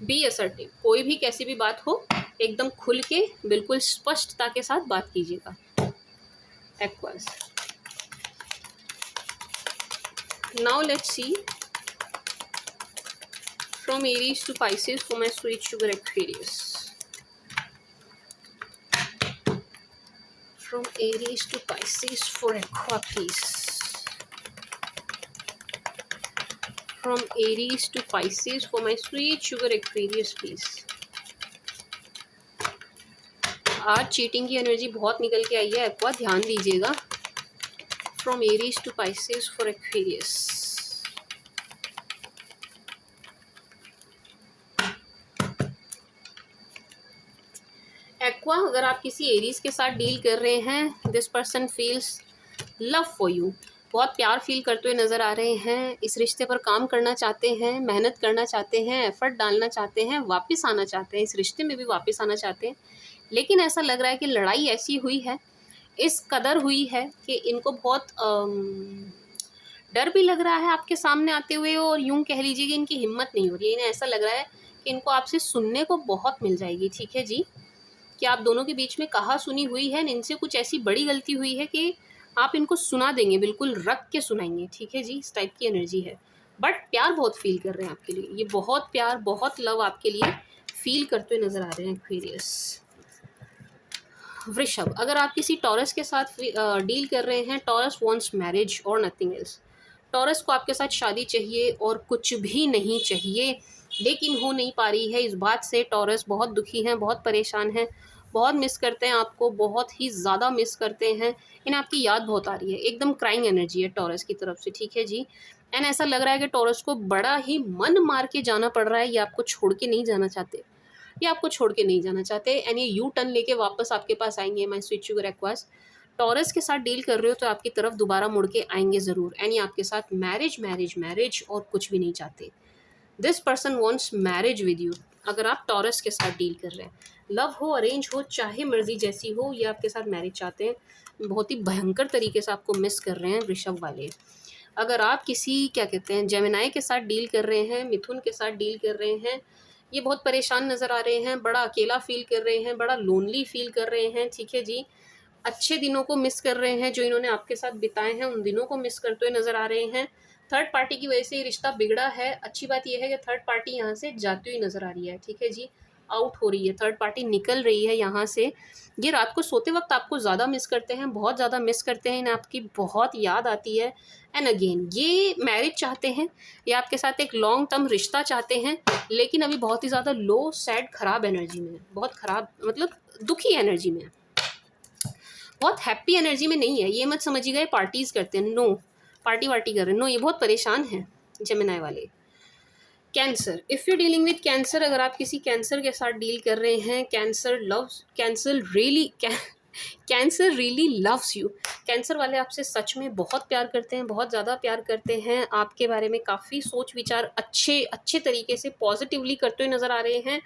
B assertive. कोई भी कैसी भी बात हो एकदम खुल के बिल्कुल स्पष्टता के साथ बात कीजिएगा aqueous. Now let's see from Aries to Pisces for my sweet sugar Aquarius. From Aries to Pisces for Aqua, please. From Aries to Pisces for my sweet sugar Aquarius, please. आज चीटिंग की energy बहुत निकल के आई है aqua, ध्यान दीजिएगा। From Aries to Pisces for Aquarius. Aqua, अगर आप किसी एरीज के साथ डील कर रहे हैं, this person feels love for you. बहुत प्यार फील करते हुए नज़र आ रहे हैं। इस रिश्ते पर काम करना चाहते हैं, मेहनत करना चाहते हैं, एफर्ट डालना चाहते हैं, वापस आना चाहते हैं, इस रिश्ते में भी वापस आना चाहते हैं। लेकिन ऐसा लग रहा है कि लड़ाई ऐसी हुई है, इस कदर हुई है कि इनको बहुत डर भी लग रहा है आपके सामने आते हुए, और यूं कह लीजिए कि इनकी हिम्मत नहीं हो रही है। इन्हें ऐसा लग रहा है कि इनको आपसे सुनने को बहुत मिल जाएगी। ठीक है जी, कि आप दोनों के बीच में कहा सुनी हुई है, इनसे कुछ ऐसी बड़ी गलती हुई है कि आप इनको सुना देंगे, बिल्कुल रख के सुनाएंगे। ठीक है जी, इस टाइप की एनर्जी है। बट प्यार बहुत फील कर रहे हैं आपके लिए, ये बहुत प्यार, बहुत लव आपके लिए फील करते हुए नजर आ रहे हैं एक्वेरियस। वृषभ, अगर आप किसी टॉरस के साथ डील कर रहे हैं, टॉरस वांट्स मैरिज और नथिंग एल्स। टॉरस को आपके साथ शादी चाहिए और कुछ भी नहीं चाहिए, लेकिन हो नहीं पा रही है। इस बात से टॉरस बहुत दुखी हैं, बहुत परेशान हैं, बहुत मिस करते हैं आपको, बहुत ही ज़्यादा मिस करते हैं। इन्हें आपकी याद बहुत आ रही है, एकदम क्राइंग एनर्जी है टॉरस की तरफ से। ठीक है जी, एंड ऐसा लग रहा है कि टॉरस को बड़ा ही मन मार के जाना पड़ रहा है, ये आपको छोड़ के नहीं जाना चाहते, ये आपको छोड़ के नहीं जाना चाहते, एंड ये यू टर्न लेके वापस आपके पास आएंगे my sweet sugar aqueous. Taurus के साथ डील कर रहे हो तो आपकी तरफ दोबारा मुड़ के आएंगे ज़रूर, एंड ये आपके साथ मैरिज मैरिज मैरिज और कुछ भी नहीं चाहते। This person wants marriage with you. अगर आप टॉरस के साथ डील कर रहे हैं, लव हो अरेंज हो चाहे मर्जी जैसी हो, ये आपके साथ मैरिज चाहते हैं। बहुत ही भयंकर तरीके से आपको मिस कर रहे हैं वृषभ वाले। अगर आप किसी क्या कहते हैं जेमिनाई के साथ डील कर रहे हैं, मिथुन के साथ डील कर रहे हैं, ये बहुत परेशान नज़र आ रहे हैं, बड़ा अकेला फील कर रहे हैं, बड़ा लोनली फील कर रहे हैं। ठीक है जी, अच्छे दिनों को मिस कर रहे हैं जो इन्होंने आपके साथ बिताए हैं, उन दिनों को मिस करते हुए नज़र आ रहे हैं। थर्ड पार्टी की वजह से ये रिश्ता बिगड़ा है। अच्छी बात यह है कि थर्ड पार्टी यहाँ से जाती हुई नज़र आ रही है। ठीक है जी, आउट हो रही है, थर्ड पार्टी निकल रही है यहाँ से। ये रात को सोते वक्त आपको ज़्यादा मिस करते हैं, बहुत ज़्यादा मिस करते हैं, इन्हें आपकी बहुत याद आती है। एंड अगेन ये मैरिज चाहते हैं, ये आपके साथ एक लॉन्ग टर्म रिश्ता चाहते हैं, लेकिन अभी बहुत ही ज़्यादा लो सैड ख़राब एनर्जी में है, बहुत ख़राब मतलब दुखी एनर्जी में है, बहुत हैप्पी एनर्जी में नहीं है। ये मत समझिएगा ये पार्टीज़ करते हैं, नो पार्टी वार्टी कर रहे हैं, नो, ये बहुत परेशान है जेमिनाई वाले। Cancer, if you dealing with cancer, अगर आप किसी कैंसर के साथ डील कर रहे हैं, cancer really loves you. Cancer वाले आपसे सच में बहुत प्यार करते हैं, बहुत ज़्यादा प्यार करते हैं, आपके बारे में काफ़ी सोच विचार अच्छे तरीके से पॉजिटिवली करते हुए नज़र आ रहे हैं।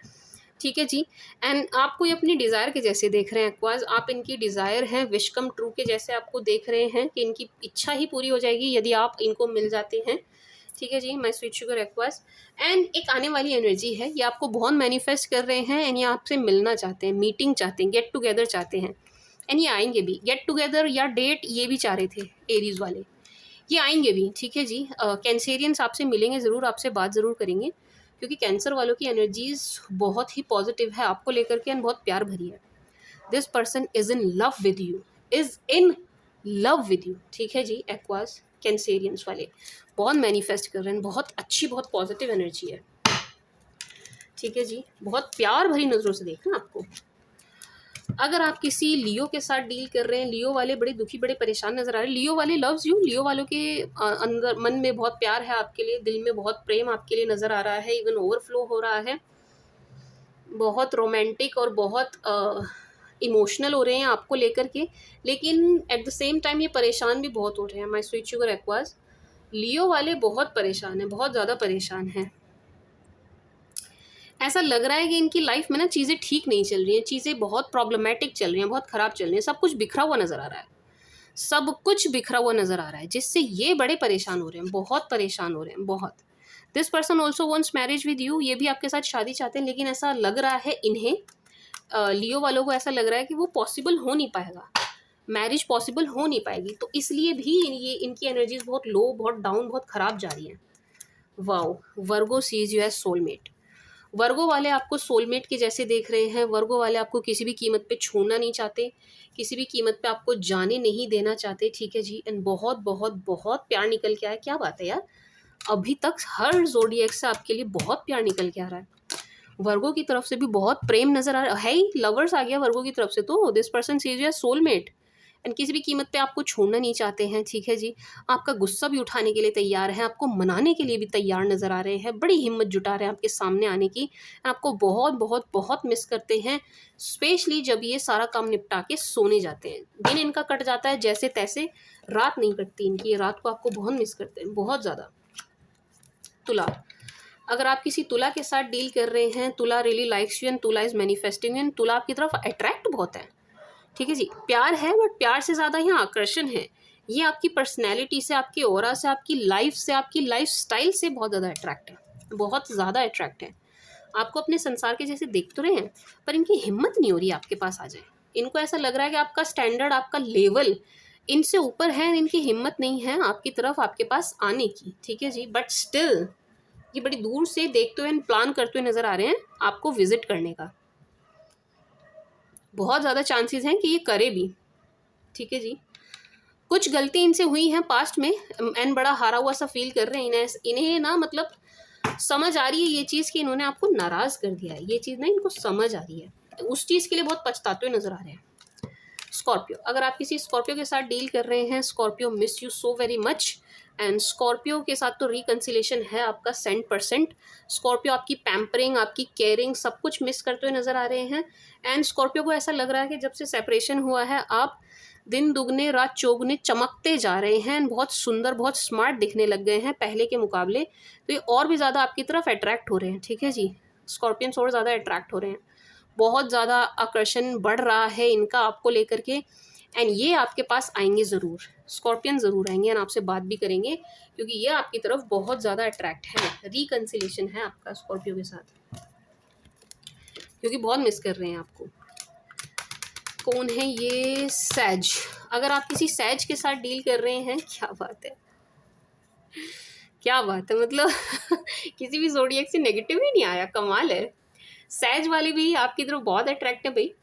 ठीक है जी, एंड आपको ये अपनी डिज़ायर के जैसे देख रहे हैं एक्वाज, आप इनकी डिज़ायर हैं, विश कम ट्रू के जैसे आपको देख रहे हैं कि इनकी इच्छा ही पूरी हो जाएगी यदि आप इनको मिल जाते हैं। ठीक है जी my sweet sugar Aquarius, and एक आने वाली एनर्जी है, ये आपको बहुत मैनिफेस्ट कर रहे हैं, एंड ये आपसे मिलना चाहते हैं, मीटिंग चाहते हैं, गेट टुगेदर चाहते हैं, एंड ये आएंगे भी। गेट टुगेदर या डेट ये भी चाह रहे थे एरीज वाले, ये आएंगे भी, ठीक है जी। कैंसेरियंस आपसे मिलेंगे ज़रूर, आपसे बात ज़रूर करेंगे, क्योंकि कैंसर वालों की एनर्जीज बहुत ही पॉजिटिव है आपको लेकर के, एंड बहुत प्यार भरी है। This person is in love with you, is in love with you, ठीक है जी। एक्वास कैंसेरियंस वाले बहुत मैनिफेस्ट कर रहे हैं, बहुत अच्छी, बहुत पॉजिटिव एनर्जी है, ठीक है जी। बहुत प्यार भरी नज़रों से देख रहे हैं आपको। अगर आप किसी लियो के साथ डील कर रहे हैं, लियो वाले बड़े दुखी, बड़े परेशान नजर आ रहे हैं। लियो वाले लव्स यू, लियो वालों के अंदर मन में बहुत प्यार है आपके लिए, दिल में बहुत प्रेम आपके लिए नजर आ रहा है, इवन ओवरफ्लो हो रहा है। बहुत रोमांटिक और बहुत इमोशनल हो रहे हैं आपको लेकर के, लेकिन एट द सेम टाइम ये परेशान भी बहुत हो रहे हैं। माय स्वीट शुगर एक्वास, लियो वाले बहुत परेशान हैं, बहुत ज़्यादा परेशान हैं। ऐसा लग रहा है कि इनकी लाइफ में ना चीज़ें ठीक नहीं चल रही हैं, चीज़ें बहुत प्रॉब्लमेटिक चल रही हैं, बहुत ख़राब चल रही हैं, सब कुछ बिखरा हुआ नज़र आ रहा है, सब कुछ बिखरा हुआ नज़र आ रहा है, जिससे ये बड़े परेशान हो रहे हैं, बहुत परेशान हो रहे हैं, बहुत। This person also wants marriage with you, ये भी आपके साथ शादी चाहते हैं, लेकिन ऐसा लग रहा है इन्हें, लियो वालों को ऐसा लग रहा है कि वो पॉसिबल हो नहीं पाएगा, मैरिज पॉसिबल हो नहीं पाएगी, तो इसलिए भी ये इनकी एनर्जीज बहुत लो, बहुत डाउन, बहुत ख़राब जा रही हैं। Wow, Virgo sees you as soulmate. Virgo वाले आपको सोलमेट के जैसे देख रहे हैं। वर्गो वाले आपको किसी भी कीमत पे छोड़ना नहीं चाहते, किसी भी कीमत पे आपको जाने नहीं देना चाहते, ठीक है जी। एंड बहुत बहुत बहुत प्यार निकल के आया, क्या बात है यार, अभी तक हर ज़ोडिएक से आपके लिए बहुत प्यार निकल के आ रहा है। वर्गो की तरफ से भी बहुत प्रेम नजर आ रहा है, लवर्स आ गया वर्गो की तरफ से, तो this person sees you as soulmate, and किसी भी कीमत पे आपको छोड़ना नहीं चाहते हैं, ठीक है जी। आपका गुस्सा भी उठाने के लिए तैयार हैं, आपको मनाने के लिए भी तैयार नज़र आ रहे हैं, बड़ी हिम्मत जुटा रहे हैं आपके सामने आने की, आपको बहुत बहुत बहुत मिस करते हैं, स्पेशली जब ये सारा काम निपटा के सोने जाते हैं। दिन इनका कट जाता है जैसे तैसे, रात नहीं कटती इनकी, ये रात को आपको बहुत मिस करते हैं, बहुत ज़्यादा। तुला, अगर आप किसी तुला के साथ डील कर रहे हैं, तुला रियली लाइक्स यू एंड तुला इज मैनिफेस्टिंग, एंड तुला आपकी तरफ अट्रैक्ट बहुत है, ठीक है जी। प्यार है, बट प्यार से ज़्यादा यहाँ आकर्षण है। ये आपकी पर्सनैलिटी से, आपके ऑरा से, आपकी लाइफ से, आपकी लाइफ स्टाइल से बहुत ज़्यादा अट्रैक्ट है, बहुत ज़्यादा अट्रैक्ट है। आपको अपने संसार के जैसे देख तो रहे हैं, पर इनकी हिम्मत नहीं हो रही आपके पास आ जाए। इनको ऐसा लग रहा है कि आपका स्टैंडर्ड, आपका लेवल इनसे ऊपर है, इनकी हिम्मत नहीं है आपकी तरफ, आपके पास आने की, ठीक है जी। बट स्टिल ये बड़ी दूर से देखते हुए, प्लान करते हुए नज़र आ रहे हैं आपको विजिट करने का। बहुत ज़्यादा चांसेस हैं कि ये करे भी, ठीक है जी। कुछ गलती इनसे हुई हैं पास्ट में, एंड बड़ा हारा हुआ सा फील कर रहे हैं। इन्हें ना मतलब समझ आ रही है ये चीज़ कि इन्होंने आपको नाराज़ कर दिया है, ये चीज़ ना इनको समझ आ रही है, उस चीज़ के लिए बहुत पछताते हुए नज़र आ रहे हैं। स्कॉर्पियो, अगर आप किसी स्कॉर्पियो के साथ डील कर रहे हैं, Scorpio miss you so very much, and Scorpio के साथ तो रिकन्सिलेशन है आपका 100%। स्कॉर्पियो आपकी पैम्परिंग, आपकी केयरिंग, सब कुछ मिस करते हुए नज़र आ रहे हैं। एंड स्कॉर्पियो को ऐसा लग रहा है कि जब से सेपरेशन हुआ है, आप दिन दुगने रात चौगुने चमकते जा रहे हैं, बहुत सुंदर, बहुत स्मार्ट दिखने लग गए हैं पहले के मुकाबले, तो ये और भी ज़्यादा आपकी तरफ अट्रैक्ट हो रहे हैं, ठीक है जी। स्कॉर्पियंस और ज़्यादा अट्रैक्ट हो रहे हैं, बहुत ज़्यादा आकर्षण बढ़ रहा है इनका आपको लेकर के, एंड ये आपके पास आएंगे ज़रूर, स्कॉर्पियन ज़रूर आएंगे, एंड आपसे बात भी करेंगे, क्योंकि ये आपकी तरफ बहुत ज़्यादा अट्रैक्ट है। रिकन्सिलेशन है आपका स्कॉर्पियो के साथ, क्योंकि बहुत मिस कर रहे हैं आपको। कौन है ये? सैज, अगर आप किसी सैज के साथ डील कर रहे हैं, क्या बात है, क्या बात है, मतलब किसी भी ज़ोडिएक से नेगेटिव ही नहीं आया, कमाल है। सैज वाले भी आपकी तरफ बहुत अट्रैक्ट है भाई,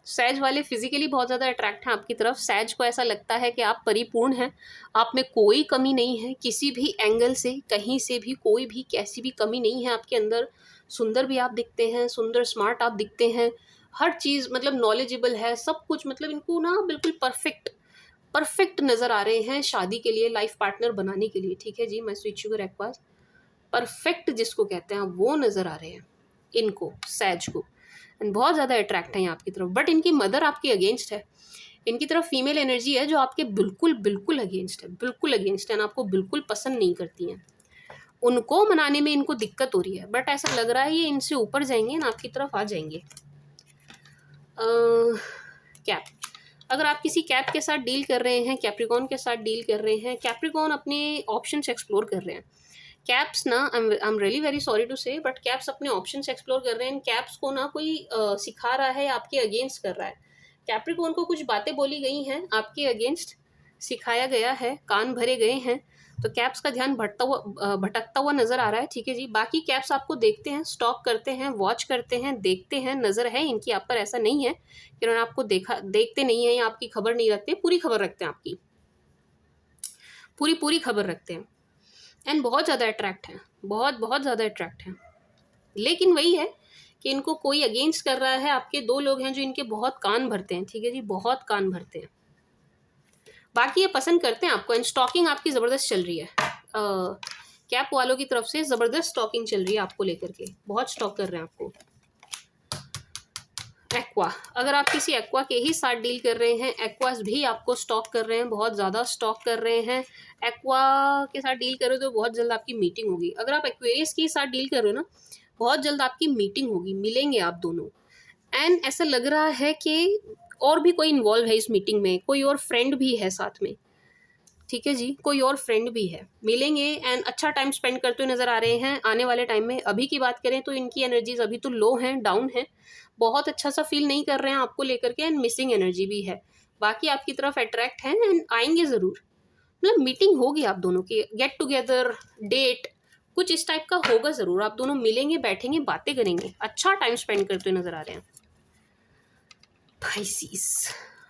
सैज वाले फिजिकली बहुत ज़्यादा अट्रैक्ट हैं आपकी तरफ। सैज को ऐसा लगता है कि आप परिपूर्ण हैं, आप में कोई कमी नहीं है, किसी भी एंगल से, कहीं से भी, कोई भी कैसी भी कमी नहीं है आपके अंदर। सुंदर भी आप दिखते हैं, सुंदर स्मार्ट आप दिखते हैं, हर चीज़ मतलब नॉलेजेबल है, सब कुछ मतलब इनको ना बिल्कुल परफेक्ट परफेक्ट नज़र आ रहे हैं शादी के लिए, लाइफ पार्टनर बनाने के लिए, ठीक है जी। मैं स्वीट शुगर एक्वास, परफेक्ट जिसको कहते हैं वो नज़र आ रहे हैं इनको, सैज को, एंड बहुत ज़्यादा अट्रैक्ट हैं आपकी तरफ। बट इनकी मदर आपकी अगेंस्ट है, इनकी तरफ फीमेल एनर्जी है जो आपके बिल्कुल बिल्कुल अगेंस्ट है, बिल्कुल अगेंस्ट है, आपको बिल्कुल पसंद नहीं करती हैं। उनको मनाने में इनको दिक्कत हो रही है, बट ऐसा लग रहा है ये इनसे ऊपर जाएंगे ना, आपकी तरफ आ जाएंगे। कैप, अगर आप किसी कैप के साथ डील कर रहे हैं, कैप्रिकॉन के साथ डील कर रहे हैं, कैप्रिकॉन अपने ऑप्शंस एक्सप्लोर कर रहे हैं। कैप्स ना, I am really very sorry to say, but Caps अपने ऑप्शंस एक्सप्लोर कर रहे हैं। कैप्स को ना कोई सिखा रहा है, आपके अगेंस्ट कर रहा है। कैप्रिकॉन को कुछ बातें बोली गई हैं आपके अगेंस्ट, सिखाया गया है, कान भरे गए हैं, तो कैप्स का ध्यान भटकता हुआ नज़र आ रहा है, ठीक है जी। बाकी कैप्स आपको देखते हैं, स्टॉक करते हैं, वॉच करते हैं, देखते हैं, नज़र है इनकी आप पर, ऐसा नहीं है कि उन्होंने आपको देखा, देखते नहीं है या आपकी खबर नहीं रखते, पूरी खबर रखते हैं आपकी, पूरी पूरी खबर रखते हैं। एंड बहुत ज़्यादा अट्रैक्ट हैं, बहुत बहुत ज़्यादा अट्रैक्ट हैं। लेकिन वही है कि इनको कोई अगेंस्ट कर रहा है। आपके 2 लोग हैं जो इनके बहुत कान भरते हैं, ठीक है जी, बहुत कान भरते हैं। बाकी ये पसंद करते हैं आपको, एंड स्टॉकिंग आपकी ज़बरदस्त चल रही है। कैप वालों की तरफ से ज़बरदस्त स्टॉकिंग चल रही है आपको लेकर के, बहुत स्टॉक कर रहे हैं आपको। एक्वा, अगर आप किसी एक्वा के ही साथ डील कर रहे हैं, एक्वास भी आपको स्टॉक कर रहे हैं, बहुत ज़्यादा स्टॉक कर रहे हैं। एक्वा के साथ डील कर रहे हो तो बहुत जल्द आपकी मीटिंग होगी। अगर आप एक्वेरियस के साथ डील कर रहे हो ना, बहुत जल्द आपकी मीटिंग होगी, मिलेंगे आप दोनों। एंड ऐसा लग रहा है कि और भी कोई इन्वॉल्व है इस मीटिंग में, कोई और फ्रेंड भी है साथ में, ठीक है जी, कोई और फ्रेंड भी है, मिलेंगे एंड अच्छा टाइम स्पेंड करते हुए नज़र आ रहे हैं आने वाले टाइम में। अभी की बात करें तो इनकी एनर्जीज अभी तो लो हैं, डाउन है, बहुत अच्छा सा फील नहीं कर रहे हैं आपको लेकर के, एंड मिसिंग एनर्जी भी है। बाकी आपकी तरफ अट्रैक्ट हैं एंड आएंगे ज़रूर, मतलब मीटिंग होगी आप दोनों की, गेट टुगेदर, डेट, कुछ इस टाइप का होगा ज़रूर। आप दोनों मिलेंगे, बैठेंगे, बातें करेंगे, अच्छा टाइम स्पेंड करते हुए नज़र आ रहे हैं। पाइसिस,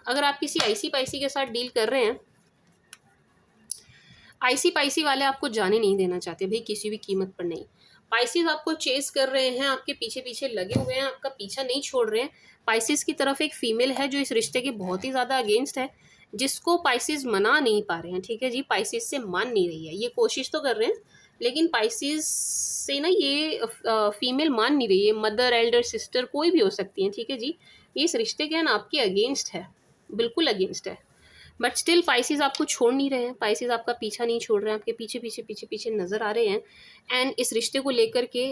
अगर आप किसी आईसी पाइसी के साथ डील कर रहे हैं, आईसी पाइसी वाले आपको जाने नहीं देना चाहते भाई, किसी भी कीमत पर नहीं। पाइसिस आपको चेस कर रहे हैं, आपके पीछे पीछे लगे हुए हैं, आपका पीछा नहीं छोड़ रहे हैं। पाइसिस की तरफ एक फीमेल है जो इस रिश्ते के बहुत ही ज़्यादा अगेंस्ट है, जिसको पाइसिस मना नहीं पा रहे हैं, ठीक है जी, पाइसिस से मान नहीं रही है। ये कोशिश तो कर रहे हैं लेकिन पाइसिस से ना ये फीमेल मान नहीं रही है। मदर, एल्डर सिस्टर कोई भी हो सकती है, ठीक है जी। ये इस रिश्ते के ना आपके अगेंस्ट है, बिल्कुल अगेंस्ट है। बट स्टिल पाइसिस आपको छोड़ नहीं रहे हैं, पाइसिस आपका पीछा नहीं छोड़ रहे हैं, आपके पीछे पीछे पीछे पीछे नज़र आ रहे हैं। एंड इस रिश्ते को लेकर के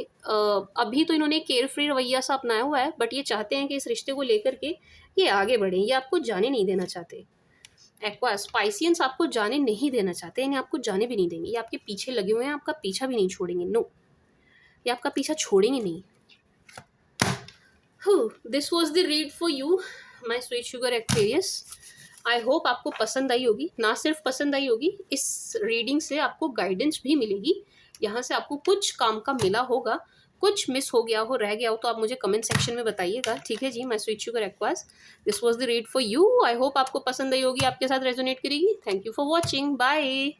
अभी तो इन्होंने केयर फ्री रवैया सा अपनाया हुआ है, बट ये चाहते हैं कि इस रिश्ते को लेकर के ये आगे बढ़ें, ये आपको जाने नहीं देना चाहते। एक्वास, पाइसियंस आपको जाने नहीं देना चाहते, इन्हें आपको जाने भी नहीं देंगे, ये आपके पीछे लगे हुए हैं, आपका पीछा भी नहीं छोड़ेंगे, नो, ये आपका पीछा छोड़ेंगे नहीं। This was the read for you my sweet sugar Aquarius. I hope आपको पसंद आई होगी, ना सिर्फ पसंद आई होगी, इस रीडिंग से आपको गाइडेंस भी मिलेगी, यहाँ से आपको कुछ काम का मिला होगा। कुछ मिस हो गया हो, रह गया हो तो आप मुझे कमेंट सेक्शन में बताइएगा, ठीक है जी। My sweet sugar Aquarius, this was the read for you. I hope आपको पसंद आई होगी, आपके साथ रेजोनेट करेगी। Thank you for watching, bye.